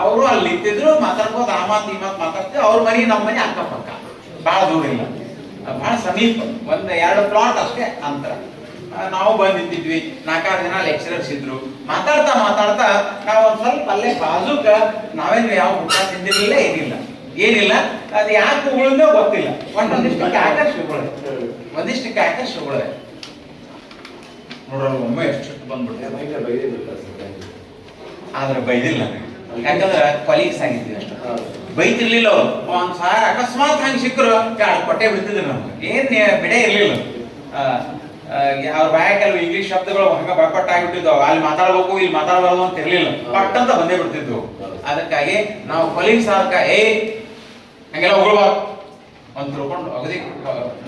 ಅವರು ಅಲ್ಲಿ ನಿಂತಿದ್ರು, ಮಾತಾಡ್ಬೋದು, ಆ ಮಾತು ಈ ಮಾತು ಮಾತಾಡ್ತೀವಿ. ಅವ್ರ ಮನೆ ನಮ್ಮ ಮನೆ ಅಕ್ಕಪಕ್ಕ, ಭಾಳ ದೂರ ಇಲ್ಲ, ಭಾಳ ಸಮೀಪ, 1-2 ಪ್ಲಾಟ್ ಅಷ್ಟೇ ಅಂತರ. ನಾವು ಬಂದು ನಿಂತಿದ್ವಿ. 4-6 ಜನ ಲೆಕ್ಚರರ್ಸ್ ಇದ್ರು. ಮಾತಾಡ್ತಾ ನಾವು ಒಂದ್ ಸ್ವಲ್ಪ ಅಲ್ಲೇ ಬಾಜುಕ ನಾವೇನು ಯಾವ ಊಟ ತಿಂದಿರಲಿಲ್ಲ, ಏನಿಲ್ಲ. ಅದು ಯಾಕೆ ಉಳಿದೋ ಗೊತ್ತಿಲ್ಲ. ಒಂದಿಷ್ಟು ಕಾಯಕ ಶುಗಳೇ ನೋಡ್ರಲ್ಲ, ಒಮ್ಮೆ ಎಷ್ಟು ಬಂದ್ಬಿಡ್ತೇವೆ. ಆದ್ರೆ ಬೈದಿಲ್ಲ, ಯಾಕಂದ್ರೆ ಕೊಲೀಗ್ಸ್ ಆಗಿದ್ವಿ ಅಷ್ಟ. ಬೈತಿರ್ಲಿಲ್ಲ ಅವ್ರು. ಒಂದ್ಸಾರಿ ಅಕಸ್ಮಾತ್ ಹಂಗೆ ಸಿಕ್ಕರು ಕೊಟ್ಟೆ ಬಿಡ್ತಿದ್ರು ನಮ್ಗೆ, ಏನ್ ಬಿಡೆ ಇರ್ಲಿಲ್ಲ. ಅವ್ರ ಬಾಯ ಕೆಲವು ಇಂಗ್ಲಿಷ್ ಶಬ್ದಗಳು ಹಂಗ ಬಯಪಟ್ಟ ಆಗಿಬಿಟ್ಟಿದ್ವು. ಅಲ್ಲಿ ಮಾತಾಡ್ಬೇಕು, ಇಲ್ಲಿ ಮಾತಾಡಬಾರ್ದು ಅಂತ ಇರ್ಲಿಲ್ಲ, ಪಟ್ ಅಂತ ಬಂದೇ ಬಿಡ್ತಿದ್ವು. ಅದಕ್ಕಾಗಿ ನಾವು ಕೊಲೀಗ್ಸ್ ಆದಕ್ಕ ಹಂಗೆಲ್ಲ ಹೋಗ್ಬಾರ್ದು ಅಂತ ತಿಳ್ಕೊಂಡು ಅಗದಿ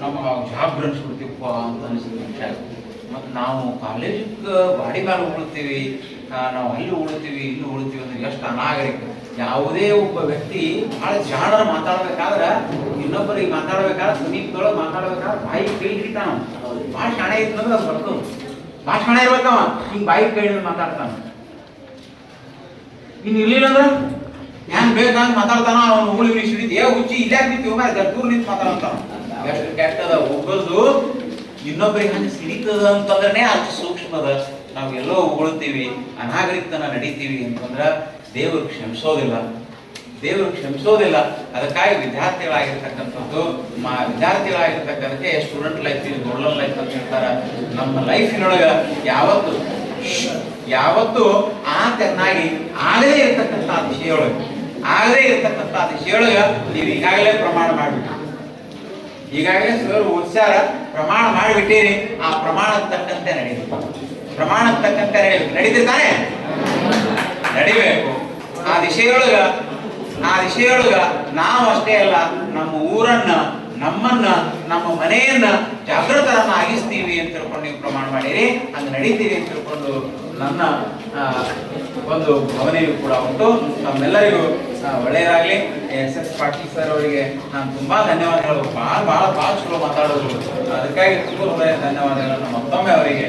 ನಮ್ಮ ಜಾಬ್ ಅನ್ಸ್ಬಿಡ್ತೀವಪ್ಪ ಅಂತ ಅನಿಸಿದ. ಮತ್ತು ನಾವು ಕಾಲೇಜಿಗೆ ಬಾಡಿ ಮೇಲೆ ಉಳ್ತೀವಿ, ನಾವು ಅಲ್ಲಿ ಉಳ್ತೀವಿ, ಇಲ್ಲಿ ಉಳ್ತೀವಿ ಅಂದ್ರೆ ಎಷ್ಟು ಅನಾಗರಿಕ. ಯಾವುದೇ ಒಬ್ಬ ವ್ಯಕ್ತಿ ಬಹಳ ಜಾಣರ ಮಾತಾಡ್ಬೇಕಾದ್ರೆ, ಇನ್ನೊಬ್ಬರಿಗೆ ಮಾತಾಡ್ಬೇಕಾದ್ರೆ, ಸಮೀಪದೊಳಗೆ ಮಾತಾಡ್ಬೇಕಾದ್ರೆ ಬಾಯಿ ಕೈ ಹಿಡಿತಾನ. ಭಾಳ ಶಾಣೆ ಇತ್ತಂದ್ರೆ ಅದು ಬರ್ತದೆ. ಭಾಳ ಶಾಣೆ ಇರ್ಬೇಕವ, ಹಿಂಗೆ ಬಾಯಿ ಕೈ ಹಿಡಿದು ಮಾತಾಡ್ತಾನ. ಇನ್ನು ಇರ್ಲಿಲ್ಲ ಅಂದ್ರೆ ಹೆಂಗ್ ಬೇಕಂತ ಮಾತಾಡ್ತಾನ. ಅವನು ಉಗುಳು ಇಂಗ್ಲೀಷ್ ಹಿಡಿದು ಹುಚ್ಚಿ ಇಲ್ಲಾಕ್ ನಿಂತೀವಿ ದೂರ ನಿಂತು ಮಾತಾಡ್ತಾನ. ಎಷ್ಟು ಕೆಟ್ಟದ ಹೋಗೋದು, ಇನ್ನೊಬ್ಬರಿಗೆ ಹಂಗೆ ಸಿಡಿತದ ಅಂತಂದ್ರೆ ಅಷ್ಟು ಸೂಕ್ಷ್ಮದ. ನಾವು ಎಲ್ಲೋ ಉಗುಳ್ತೀವಿ, ಅನಾಗರಿಕತನ ನಡೀತೀವಿ ಅಂತಂದ್ರೆ ದೇವರು ಕ್ಷಮಿಸೋದಿಲ್ಲ. ಅದಕ್ಕಾಗಿ ವಿದ್ಯಾರ್ಥಿಗಳಾಗಿರ್ತಕ್ಕಂಥದ್ದು ವಿದ್ಯಾರ್ಥಿಗಳಾಗಿರ್ತಕ್ಕಂಥಕ್ಕೆ ಸ್ಟೂಡೆಂಟ್ ಲೈಫ್ ಗೋಲ್ಡನ್ ಲೈಫ್ ಅಂತ ಹೇಳ್ತಾರೆ. ನಮ್ಮ ಲೈಫಿನೊಳಗ ಯಾವತ್ತು ಆ ತೆನ್ನಾಗಿ ಆಗದೇ ಇರತಕ್ಕಂಥ ದಿಶೆಯೊಳಗ ನೀವು ಈಗಾಗಲೇ ಪ್ರಮಾಣ ಮಾಡಿಬಿಟ್ಟು, ಈಗಾಗಲೇ ಸರ್ ಉತ್ಸಾರ ಪ್ರಮಾಣ ಮಾಡಿಬಿಟ್ಟಿರಿ. ಆ ಪ್ರಮಾಣಕ್ಕೆ ತಕ್ಕಂತೆ ನಡೀತಿರ್ತಾನೆ, ನಡಿಬೇಕು. ಆ ದಿಶೆಯೊಳಗ ನಾವು ಅಷ್ಟೇ ಅಲ್ಲ, ನಮ್ಮ ಊರನ್ನ, ನಮ್ಮನ್ನ, ನಮ್ಮ ಮನೆಯನ್ನ ಜಾಗೃತರನ್ನ ಆಗಿಸ್ತೀವಿ ಅಂತ ತಿಳ್ಕೊಂಡು ನೀವು ಪ್ರಮಾಣ ಮಾಡಿರಿ. ಹಂಗೆ ನಡೀತೀರಿ ಅಂತ ತಿಳ್ಕೊಂಡು ನನ್ನ ಒಂದು ಭಾವನೆಯೂ ಕೂಡ ಉಂಟು. ನಮ್ಮೆಲ್ಲರಿಗೂ ಒಳ್ಳೆಯದಾಗಲಿ. ಎಸ್ ಪಾಟೀಲ್ ಸರ್ ಅವರಿಗೆ ನಾನು ತುಂಬಾ ಧನ್ಯವಾದಗಳು. ಭಾಳ ಚಲೋ ಮಾತಾಡೋದು, ಅದಕ್ಕಾಗಿ ತುಂಬ ಹೃದಯ ಧನ್ಯವಾದಗಳನ್ನು ಮತ್ತೊಮ್ಮೆ ಅವರಿಗೆ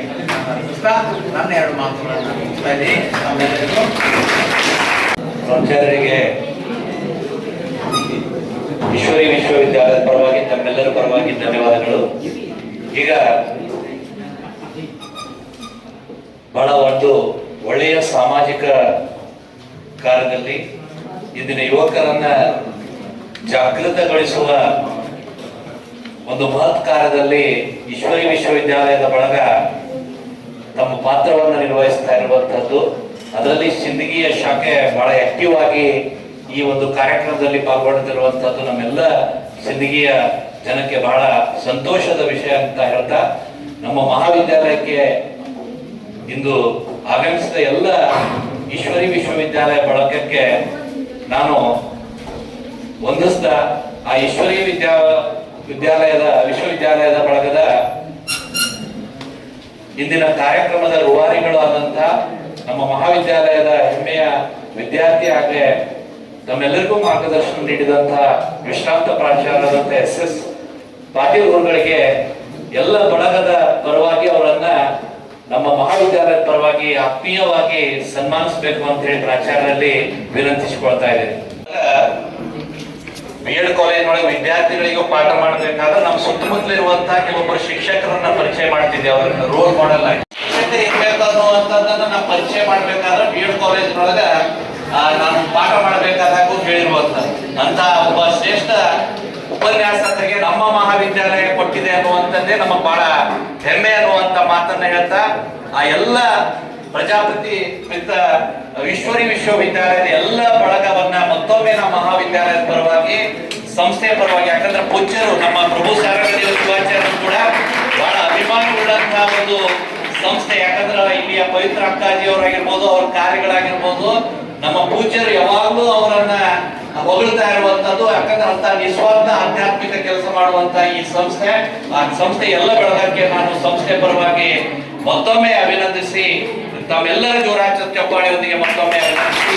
ಅರ್ಪಿಸ್ತಾ ನನ್ನ 2 ಮಾತುಗಳನ್ನು ಮುಗಿಸ್ತಾ ಇದ್ದೀನಿ. ನಮ್ಮೆಲ್ಲರಿಗೂ ಪ್ರಾಚಾರ್ಯರಿಗೆ ಈಶ್ವರಿ ಕಾರ್ಯದಲ್ಲಿ ಇಂದಿನ ಯುವಕರನ್ನ ಜಾಗೃತಗೊಳಿಸುವ ಒಂದು ಮಹತ್ ಕಾರ್ಯದಲ್ಲಿ ಈಶ್ವರಿ ವಿಶ್ವವಿದ್ಯಾಲಯದ ಬಳಗ ತಮ್ಮ ಪಾತ್ರವನ್ನು ನಿರ್ವಹಿಸ್ತಾ ಇರುವಂತಹದ್ದು. ಅದರಲ್ಲಿ ಸಿಂದಗಿಯ ಶಾಖೆ ಬಹಳ ಆಕ್ಟಿವ್ ಆಗಿ ಈ ಒಂದು ಕಾರ್ಯಕ್ರಮದಲ್ಲಿ ಪಾಲ್ಗೊಳ್ಳುತ್ತಿರುವಂತಹದ್ದು ನಮ್ಮೆಲ್ಲ ಸಿಂದಗಿಯ ಜನಕ್ಕೆ ಬಹಳ ಸಂತೋಷದ ವಿಷಯ ಅಂತ ಹೇಳ್ತಾ, ನಮ್ಮ ಮಹಾವಿದ್ಯಾಲಯಕ್ಕೆ ಇಂದು ಆಗಮಿಸಿದ ಎಲ್ಲ ಈಶ್ವರಿ ವಿಶ್ವವಿದ್ಯಾಲಯ ಬಳಗಕ್ಕೆ ನಾನು ವಂದಿಸ್ತಾ, ಆ ಈಶ್ವರಿ ವಿಶ್ವವಿದ್ಯಾಲಯದ ಬಳಗದ ಇಂದಿನ ಕಾರ್ಯಕ್ರಮದ ರೂವಾರಿಗಳು ಆದಂತ ನಮ್ಮ ಮಹಾವಿದ್ಯಾಲಯದ ಹೆಮ್ಮೆಯ ವಿದ್ಯಾರ್ಥಿ ಹಾಗೆ ತಮ್ಮೆಲ್ಲರಿಗೂ ಮಾರ್ಗದರ್ಶನ ನೀಡಿದಂತಹ ವಿಶ್ರಾಂತ ಪ್ರಾಚಾರ್ಯರಾದಂತಹ SS ಪಾಟೀಲ್ ಅವರುಗಳಿಗೆ ಎಲ್ಲ ಬಳಗದ ಪರವಾಗಿ ಅವರನ್ನ ನಮ್ಮ ಮಹಾವಿದ್ಯಾಲಯದ ಪರವಾಗಿ ಆತ್ಮೀಯವಾಗಿ ಸನ್ಮಾನಿಸಬೇಕು ಅಂತ ಹೇಳಿ ಪ್ರಾಚಾರ್ಯರಲ್ಲಿ ವಿನಂತಿಸಿಕೊಳ್ತಾ ಇದ್ದೇನೆ. BEd ಕಾಲೇಜ್ ಒಳಗೆ ವಿದ್ಯಾರ್ಥಿಗಳಿಗೂ ಪಾಠ ಮಾಡಬೇಕಾದ್ರೆ ನಮ್ಮ ಸುತ್ತಮುತ್ತಲಿರುವಂತಹ ಕೆಲವೊಬ್ಬರು ಶಿಕ್ಷಕರನ್ನ ಪರಿಚಯ ಮಾಡ್ತಿದ್ದೆ, ಅವ್ರನ್ನ ರೋಲ್ ಮಾಡೆಲ್ ಆಗಿ ಶಿಕ್ಷಕರು ಇರ್ಬೇಕು ಅನ್ನುವಂಥದ್ದನ್ನ ನಾವು ಪರಿಚಯ ಮಾಡ್ಬೇಕಾದ್ರೆ BEd ಕಾಲೇಜ್ ಒಳಗ ನಾನು ಪಾಠ ಮಾಡಬೇಕಾದಾಗೂ ಹೇಳಿರುವಂಥದ್ದು ಅಂತ ಒಬ್ಬ ಶ್ರೇಷ್ಠ ಉಪನ್ಯಾಸಕರಿಗೆ ನಮ್ಮ ಮಹಾವಿದ್ಯಾಲಯ ಕೊಟ್ಟಿದೆ ಅನ್ನುವಂಥದ್ದೇ ನಮಗೆ ಬಹಳ ಹೆಮ್ಮೆ ಅನ್ನುವಂಥ ಮಾತನ್ನ ಹೇಳ್ತಾ, ಆ ಎಲ್ಲ ಪ್ರಜಾಪತಿ ಈಶ್ವರಿ ವಿಶ್ವವಿದ್ಯಾಲಯದ ಎಲ್ಲ ಬಳಗವನ್ನ ಮತ್ತೊಮ್ಮೆ ನಮ್ಮ ಮಹಾವಿದ್ಯಾಲಯದ ಪರವಾಗಿ ಸಂಸ್ಥೆಯ ಪರವಾಗಿ, ಯಾಕಂದ್ರೆ ಪೂಜ್ಯರು ನಮ್ಮ ಪ್ರಭು ಸಾರಂಗದೇವ ಶಿವಾಚಾರ್ಯರು ಕೂಡ ಬಹಳ ಅಭಿಮಾನವುಳ್ಳಂತಹ ಒಂದು ಸಂಸ್ಥೆ. ಯಾಕಂದ್ರೆ ಇಲ್ಲಿಯ ಪವಿತ್ರ ಅಕ್ಕಾಜಿಯವರಾಗಿರ್ಬೋದು, ಅವ್ರ ಕಾರ್ಯಗಳಾಗಿರ್ಬೋದು, ನಮ್ಮ ಪೂಜ್ಯರು ಯಾವಾಗಲೂ ಅವರನ್ನ ಹೊಗಳ್ತಾ ಇರುವಂತದ್ದು. ಯಾಕಂದ್ರೆ ಅಂತ ನಿಸ್ವಾರ್ಥ ಆಧ್ಯಾತ್ಮಿಕ ಕೆಲಸ ಮಾಡುವಂತ ಈ ಸಂಸ್ಥೆ, ಆ ಸಂಸ್ಥೆ ಎಲ್ಲ ಬಳಗಕ್ಕೆ ನಾನು ಸಂಸ್ಥೆ ಪರವಾಗಿ ಮತ್ತೊಮ್ಮೆ ಅಭಿನಂದಿಸಿ, ತಾವೆಲ್ಲರ ಜೋರಾಚ ಚಪ್ಪಾಳೆಯೊಂದಿಗೆ ಮತ್ತೊಮ್ಮೆ ಅಭಿನಂದಿಸಿ